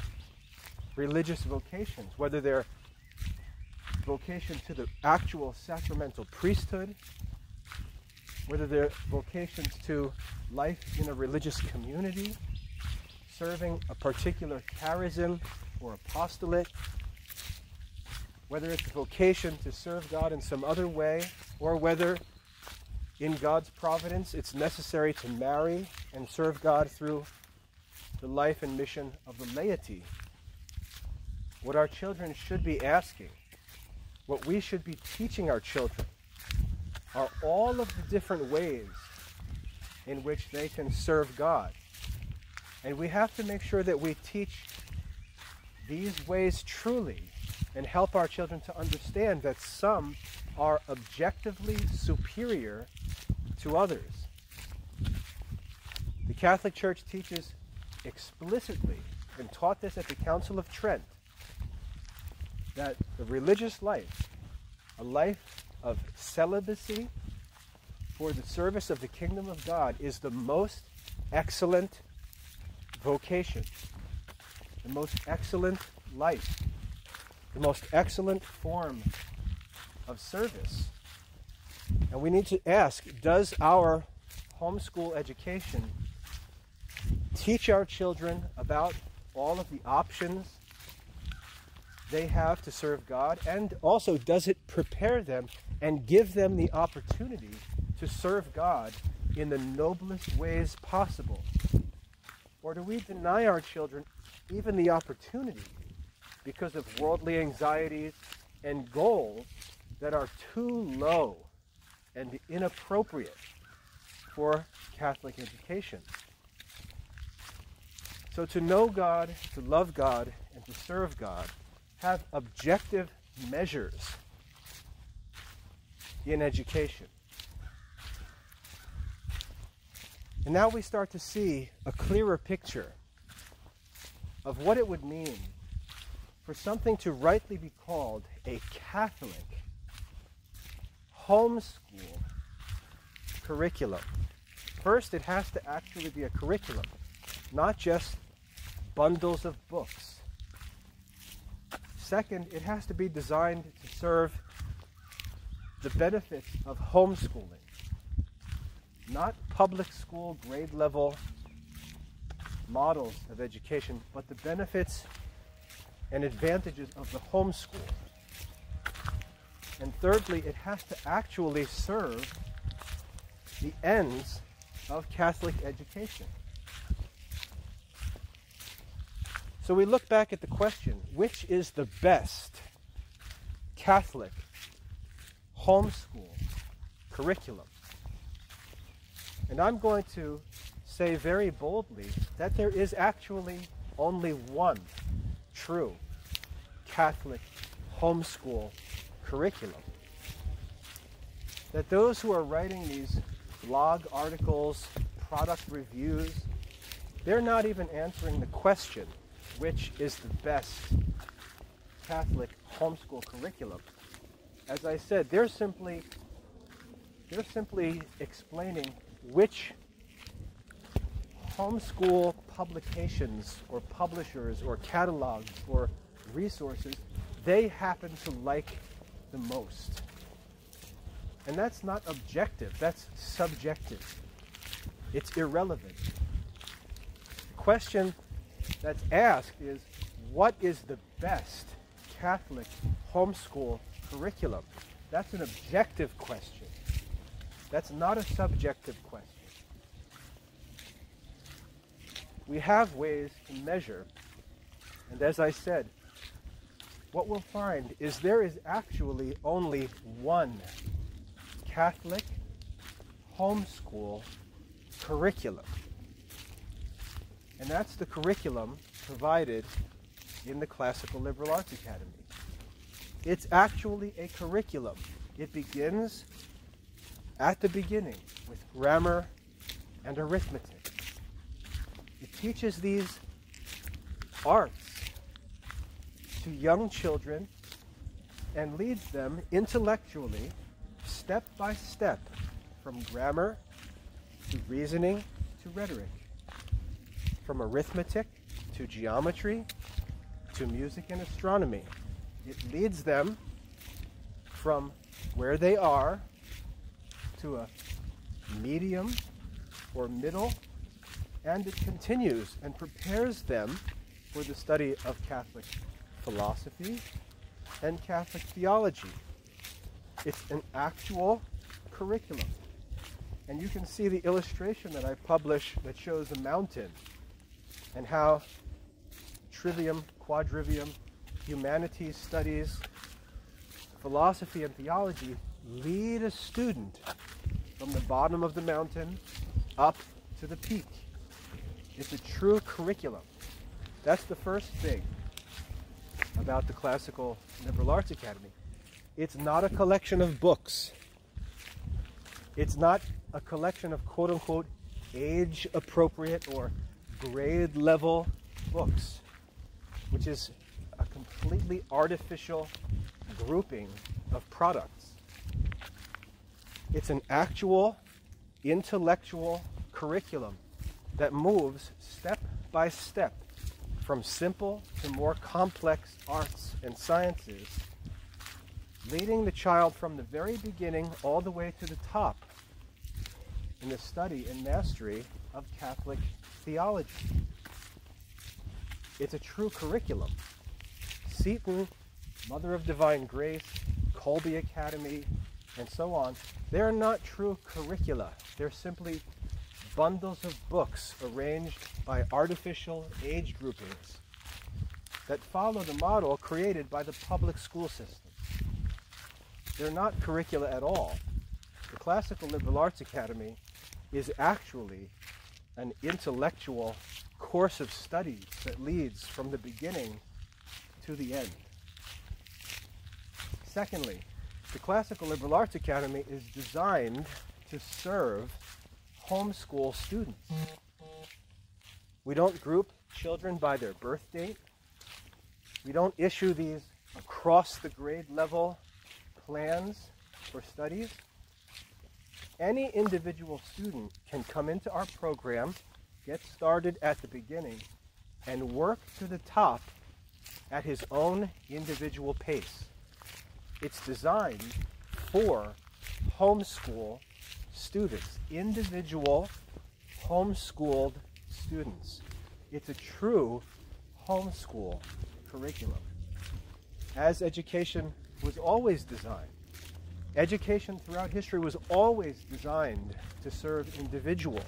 religious vocations, whether they're vocation to the actual sacramental priesthood, whether they're vocations to life in a religious community, serving a particular charism or apostolate, whether it's a vocation to serve God in some other way, or whether in God's providence it's necessary to marry and serve God through the life and mission of the laity. What our children should be asking, what we should be teaching our children, are all of the different ways in which they can serve God. And we have to make sure that we teach these ways truly and help our children to understand that some are objectively superior to others. The Catholic Church teaches explicitly, and taught this at the Council of Trent, that the religious life, a life of celibacy for the service of the kingdom of God, is the most excellent vocation, the most excellent life, the most excellent form of service. And we need to ask, does our homeschool education teach our children about all of the options they have to serve God? And also, does it prepare them and give them the opportunity to serve God in the noblest ways possible? Or do we deny our children even the opportunity because of worldly anxieties and goals that are too low and inappropriate for Catholic education? So to know God, to love God, and to serve God have objective measures in education. And now we start to see a clearer picture of what it would mean for something to rightly be called a Catholic homeschool curriculum. First, it has to actually be a curriculum, not just bundles of books. Second, it has to be designed to serve the benefits of homeschooling, not public school grade level models of education, but the benefits and advantages of the homeschool. And thirdly, it has to actually serve the ends of Catholic education. So we look back at the question, which is the best Catholic homeschool curriculum? And I'm going to say very boldly that there is actually only one true Catholic homeschool curriculum. That those who are writing these blog articles, product reviews, they're not even answering the question, which is the best Catholic homeschool curriculum. As I said, they're simply explaining which homeschool publications or publishers or catalogs or resources they happen to like the most. And that's not objective, that's subjective. It's irrelevant. The question that's asked is, what is the best Catholic homeschool curriculum? That's an objective question. That's not a subjective question. We have ways to measure, and as I said, what we'll find is there is actually only one Catholic homeschool curriculum. And that's the curriculum provided in the Classical Liberal Arts Academy. It's actually a curriculum. It begins at the beginning with grammar and arithmetic. It teaches these arts to young children and leads them intellectually, step by step, from grammar to reasoning to rhetoric, from arithmetic to geometry to music and astronomy. It leads them from where they are to a medium or middle, and it continues and prepares them for the study of Catholic philosophy and Catholic theology. It's an actual curriculum. And you can see the illustration that I publish that shows a mountain and how trivium, quadrivium, humanities studies, philosophy and theology lead a student from the bottom of the mountain up to the peak. It's a true curriculum. That's the first thing about the Classical Liberal Arts Academy. It's not a collection of books. It's not a collection of quote-unquote age-appropriate or grade-level books, which is a completely artificial grouping of products. It's an actual intellectual curriculum that moves step by step from simple to more complex arts and sciences, leading the child from the very beginning all the way to the top in the study and mastery of Catholic theology. It's a true curriculum. Seton, Mother of Divine Grace, Colby Academy, and so on, they're not true curricula. They're simply bundles of books arranged by artificial age groupings that follow the model created by the public school system. They're not curricula at all. The Classical Liberal Arts Academy is actually an intellectual course of studies that leads from the beginning to the end. Secondly, the Classical Liberal Arts Academy is designed to serve homeschool students. We don't group children by their birth date. We don't issue these across the grade level plans for studies. Any individual student can come into our program, get started at the beginning, and work to the top at his own individual pace. It's designed for homeschool students, individual homeschooled students. It's a true homeschool curriculum. As education was always designed. Education throughout history was always designed to serve individuals.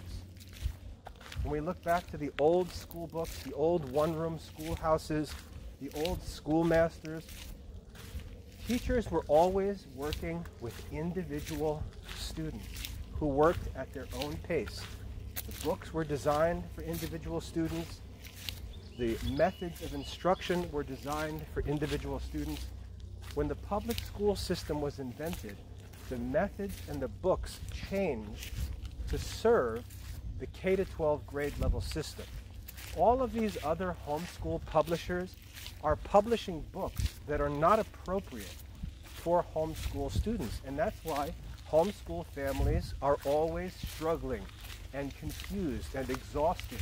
When we look back to the old school books, the old one-room schoolhouses, the old schoolmasters, teachers were always working with individual students who worked at their own pace. The books were designed for individual students. The methods of instruction were designed for individual students. When the public school system was invented, the methods and the books changed to serve the K-12 grade level system. All of these other homeschool publishers are publishing books that are not appropriate for homeschool students. And that's why homeschool families are always struggling and confused and exhausted.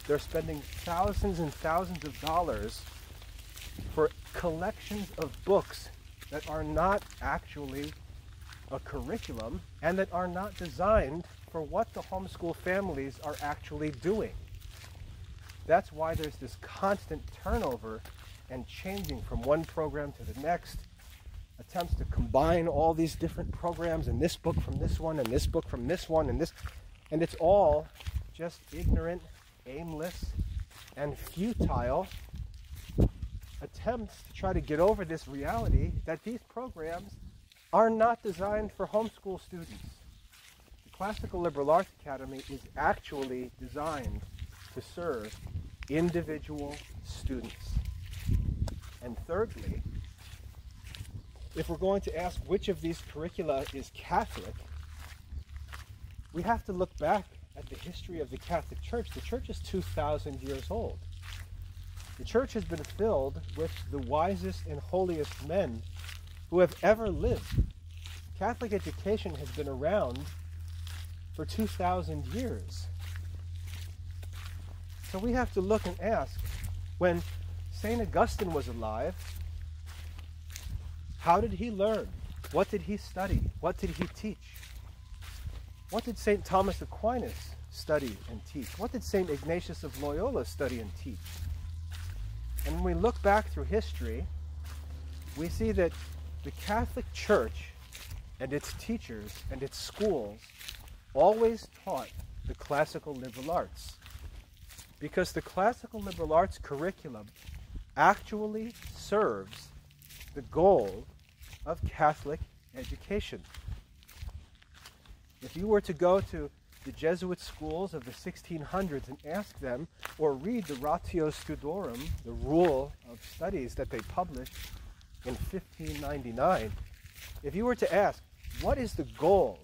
They're spending thousands and thousands of dollars for collections of books that are not actually a curriculum and that are not designed for what the homeschool families are actually doing. That's why there's this constant turnover and changing from one program to the next, attempts to combine all these different programs and this book from this one and this book from this one and this, and it's all just ignorant, aimless, and futile attempts to try to get over this reality that these programs are not designed for homeschool students. The Classical Liberal Arts Academy is actually designed to serve individual students. And thirdly, if we're going to ask which of these curricula is Catholic, we have to look back at the history of the Catholic Church. The Church is 2,000 years old. The Church has been filled with the wisest and holiest men who have ever lived. Catholic education has been around for 2,000 years. So we have to look and ask, when St. Augustine was alive, how did he learn? What did he study? What did he teach? What did St. Thomas Aquinas study and teach? What did St. Ignatius of Loyola study and teach? And when we look back through history, we see that the Catholic Church and its teachers and its schools always taught the classical liberal arts, because the classical liberal arts curriculum actually serves the goal of Catholic education. If you were to go to the Jesuit schools of the 1600s and ask them, or read the Ratio Studiorum, the rule of studies that they published in 1599, if you were to ask, what is the goal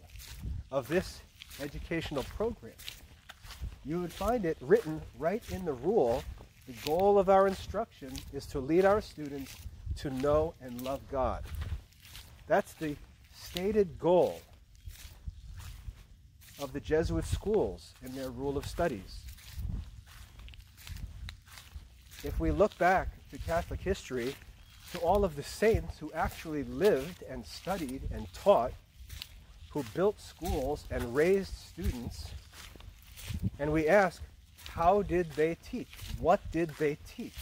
of this educational program? You would find it written right in the rule. The goal of our instruction is to lead our students to know and love God. That's the stated goal of the Jesuit schools in their rule of studies. If we look back to Catholic history, to all of the saints who actually lived and studied and taught, who built schools and raised students, and we ask, how did they teach? What did they teach?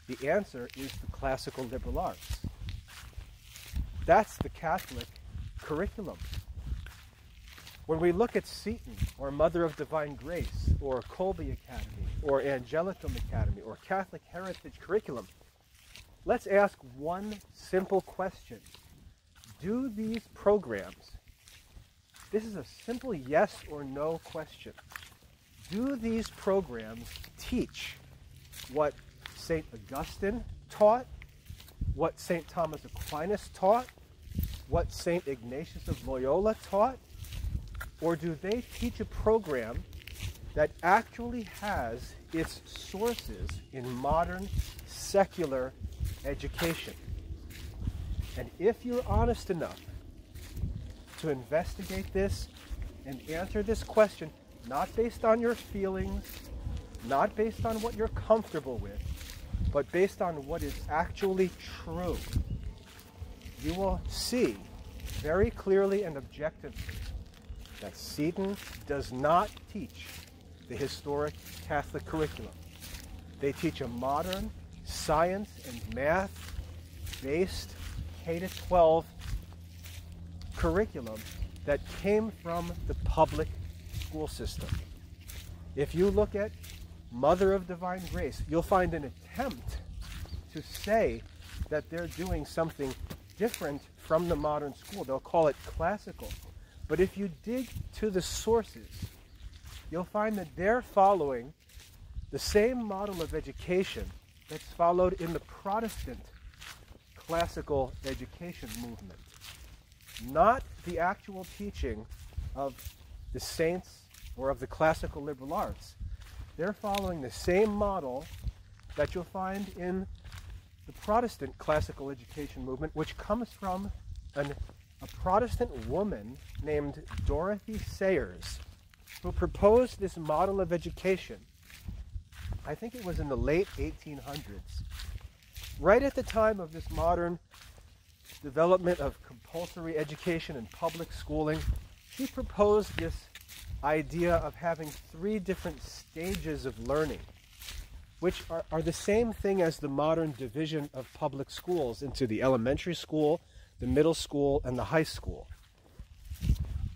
The answer is the classical liberal arts. That's the Catholic curriculum. When we look at Seton, or Mother of Divine Grace, or Colby Academy, or Angelicum Academy, or Catholic Heritage Curriculum, let's ask one simple question. Do these programs, this is a simple yes or no question, do these programs teach what St. Augustine taught, what St. Thomas Aquinas taught, what St. Ignatius of Loyola taught? Or do they teach a program that actually has its sources in modern secular education? And if you're honest enough to investigate this and answer this question, not based on your feelings, not based on what you're comfortable with, but based on what is actually true, you will see very clearly and objectively that Seton does not teach the historic Catholic curriculum. They teach a modern, science and math-based K-12 curriculum that came from the public school system. If you look at Mother of Divine Grace, you'll find an attempt to say that they're doing something different from the modern school. They'll call it classical. But if you dig to the sources, you'll find that they're following the same model of education that's followed in the Protestant classical education movement. Not the actual teaching of the saints or of the classical liberal arts. They're following the same model that you'll find in the Protestant classical education movement, which comes from a Protestant woman named Dorothy Sayers, who proposed this model of education. I think it was in the late 1800s. Right at the time of this modern development of compulsory education and public schooling, she proposed this idea of having 3 different stages of learning, which are the same thing as the modern division of public schools into the elementary school, the middle school, and the high school.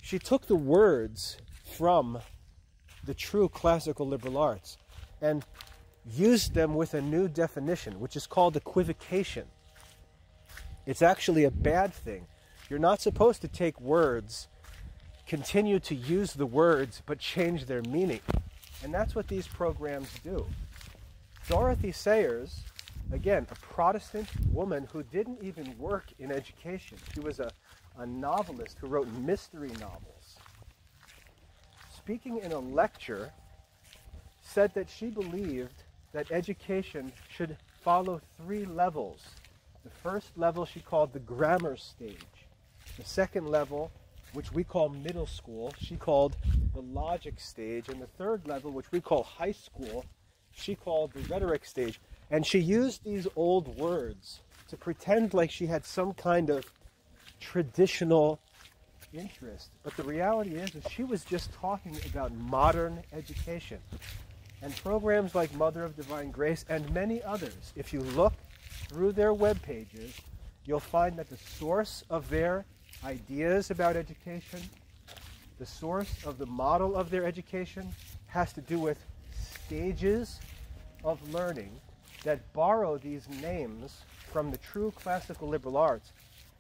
She took the words from the true classical liberal arts and used them with a new definition, which is called equivocation. It's actually a bad thing. You're not supposed to take words, continue to use the words, but change their meaning. And that's what these programs do. Dorothy Sayers, again, a Protestant woman who didn't even work in education. She was a novelist who wrote mystery novels. Speaking in a lecture, said that she believed that education should follow 3 levels. The first level she called the grammar stage. The second level, which we call middle school, she called the logic stage. And the third level, which we call high school, she called the rhetoric stage. And she used these old words to pretend like she had some kind of traditional interest. But the reality is she was just talking about modern education. And programs like Mother of Divine Grace and many others, if you look through their web pages, you'll find that the source of their ideas about education, the source of the model of their education, has to do with stages of learning that borrow these names from the true classical liberal arts.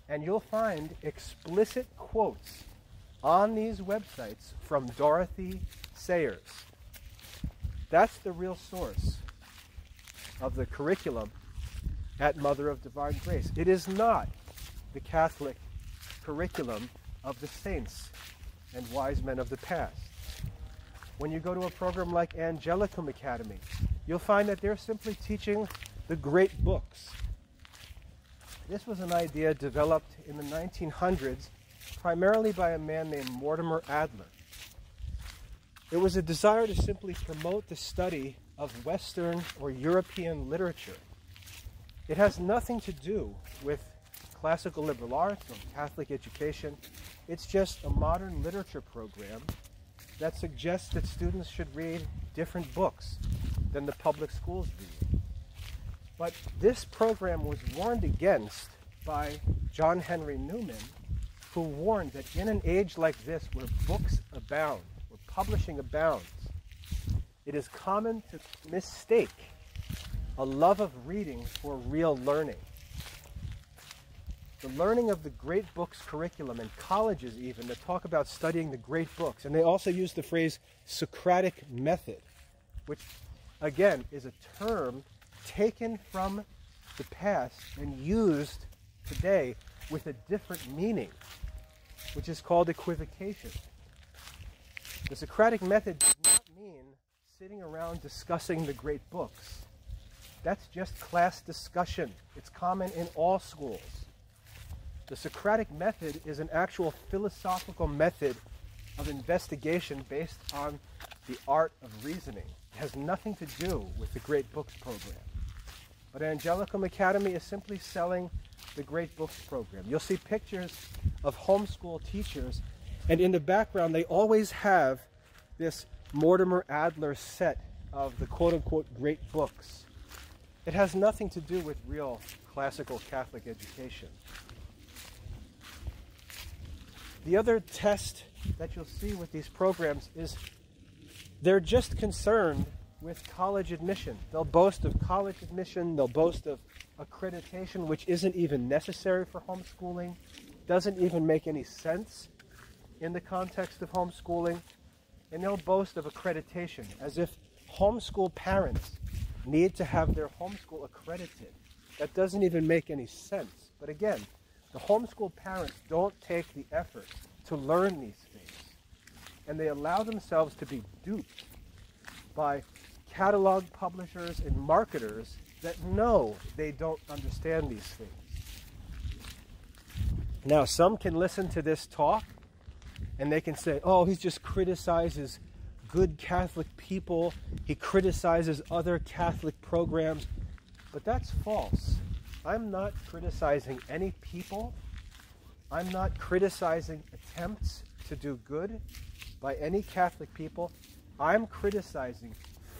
And you'll find explicit quotes on these websites from Dorothy Sayers. That's the real source of the curriculum at Mother of Divine Grace. It is not the Catholic curriculum of the saints and wise men of the past. When you go to a program like Angelicum Academy, you'll find that they're simply teaching the great books. This was an idea developed in the 1900s primarily by a man named Mortimer Adler. It was a desire to simply promote the study of Western or European literature. It has nothing to do with classical liberal arts or Catholic education. It's just a modern literature program that suggests that students should read different books than the public schools read. But this program was warned against by John Henry Newman, who warned that in an age like this where books abound, where publishing abounds, it is common to mistake a love of reading for real learning. The learning of the great books curriculum in colleges even that talk about studying the great books. And they also use the phrase Socratic method, which again is a term taken from the past and used today with a different meaning, which is called equivocation. The Socratic method does not mean sitting around discussing the great books. That's just class discussion. It's common in all schools. The Socratic method is an actual philosophical method of investigation based on the art of reasoning. It has nothing to do with the Great Books program. But Angelicum Academy is simply selling the Great Books program. You'll see pictures of homeschool teachers, and in the background they always have this Mortimer Adler set of the quote-unquote great books. It has nothing to do with real classical Catholic education. The other test that you'll see with these programs is they're just concerned with college admission. They'll boast of college admission, they'll boast of accreditation, which isn't even necessary for homeschooling, doesn't even make any sense in the context of homeschooling, and they'll boast of accreditation as if homeschool parents need to have their homeschool accredited. That doesn't even make any sense. But again, the homeschool parents don't take the effort to learn these things, and they allow themselves to be duped by catalog publishers and marketers that know they don't understand these things. Now, some can listen to this talk and they can say, oh, he just criticizes good Catholic people, he criticizes other Catholic programs, but that's false. I'm not criticizing any people. I'm not criticizing attempts to do good by any Catholic people. I'm criticizing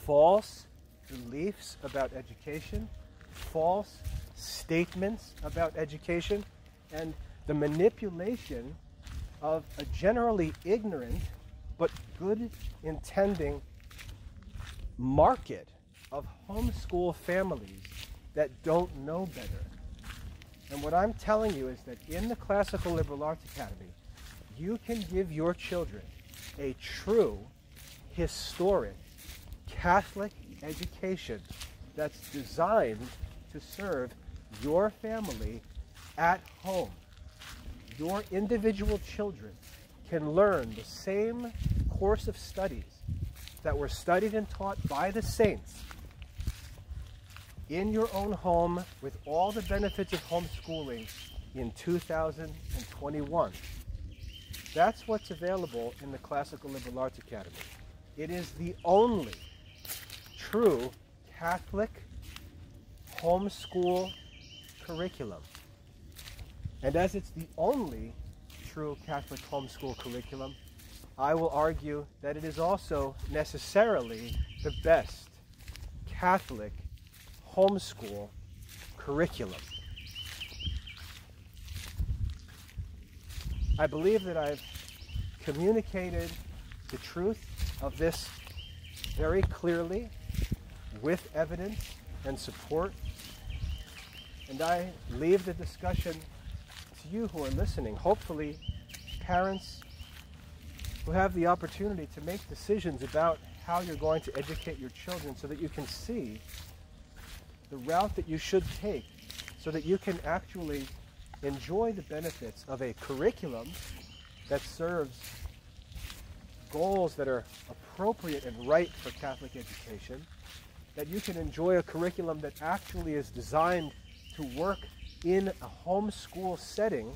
false beliefs about education, false statements about education, and the manipulation of a generally ignorant but good intending market of homeschool families that don't know better. And what I'm telling you is that in the Classical Liberal Arts Academy, you can give your children a true, historic, Catholic education that's designed to serve your family at home. Your individual children can learn the same course of studies that were studied and taught by the saints in your own home with all the benefits of homeschooling in 2021. That's what's available in the Classical Liberal Arts Academy. It is the only true Catholic homeschool curriculum. And as it's the only true Catholic homeschool curriculum, I will argue that it is also necessarily the best Catholic homeschool curriculum. I believe that I've communicated the truth of this very clearly, with evidence and support, and I leave the discussion to you who are listening. Hopefully, parents who have the opportunity to make decisions about how you're going to educate your children so that you can see the route that you should take so that you can actually enjoy the benefits of a curriculum that serves goals that are appropriate and right for Catholic education, that you can enjoy a curriculum that actually is designed to work in a homeschool setting,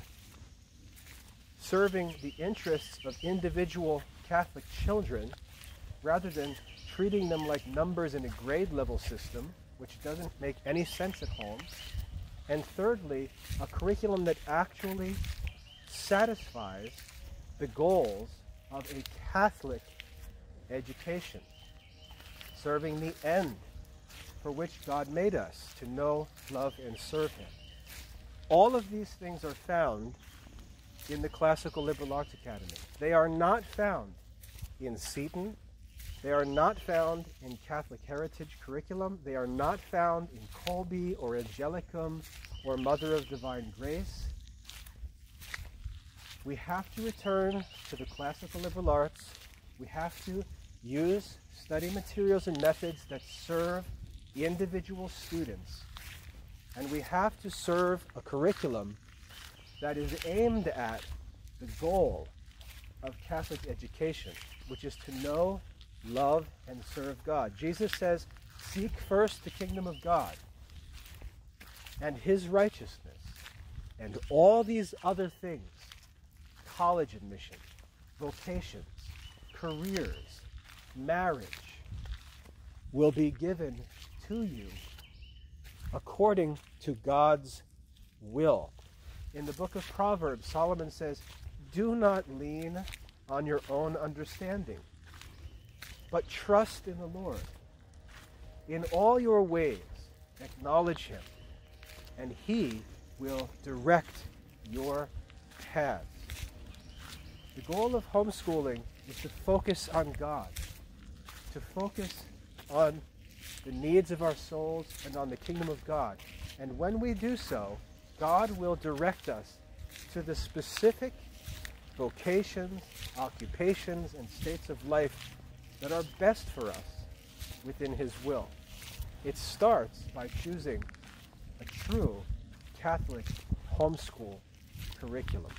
serving the interests of individual Catholic children, rather than treating them like numbers in a grade level system, which doesn't make any sense at home. And thirdly, a curriculum that actually satisfies the goals of a Catholic education, serving the end for which God made us, to know, love, and serve Him. All of these things are found in the Classical Liberal Arts Academy. They are not found in Seton. They are not found in Catholic Heritage curriculum. They are not found in Colby or Angelicum or Mother of Divine Grace. We have to return to the Classical Liberal Arts. We have to use study materials and methods that serve the individual students. And we have to serve a curriculum that is aimed at the goal of Catholic education, which is to know, love, and serve God. Jesus says, seek first the kingdom of God and His righteousness, and all these other things, college admission, vocations, careers, marriage, will be given to you according to God's will. In the book of Proverbs, Solomon says, do not lean on your own understanding, but trust in the Lord In all your ways, acknowledge him, and he will direct your paths. The goal of homeschooling is to focus on God, to focus on the needs of our souls and on the kingdom of God. And when we do so, God will direct us to the specific vocations, occupations, and states of life that are best for us within his will. It starts by choosing a true Catholic homeschool curriculum.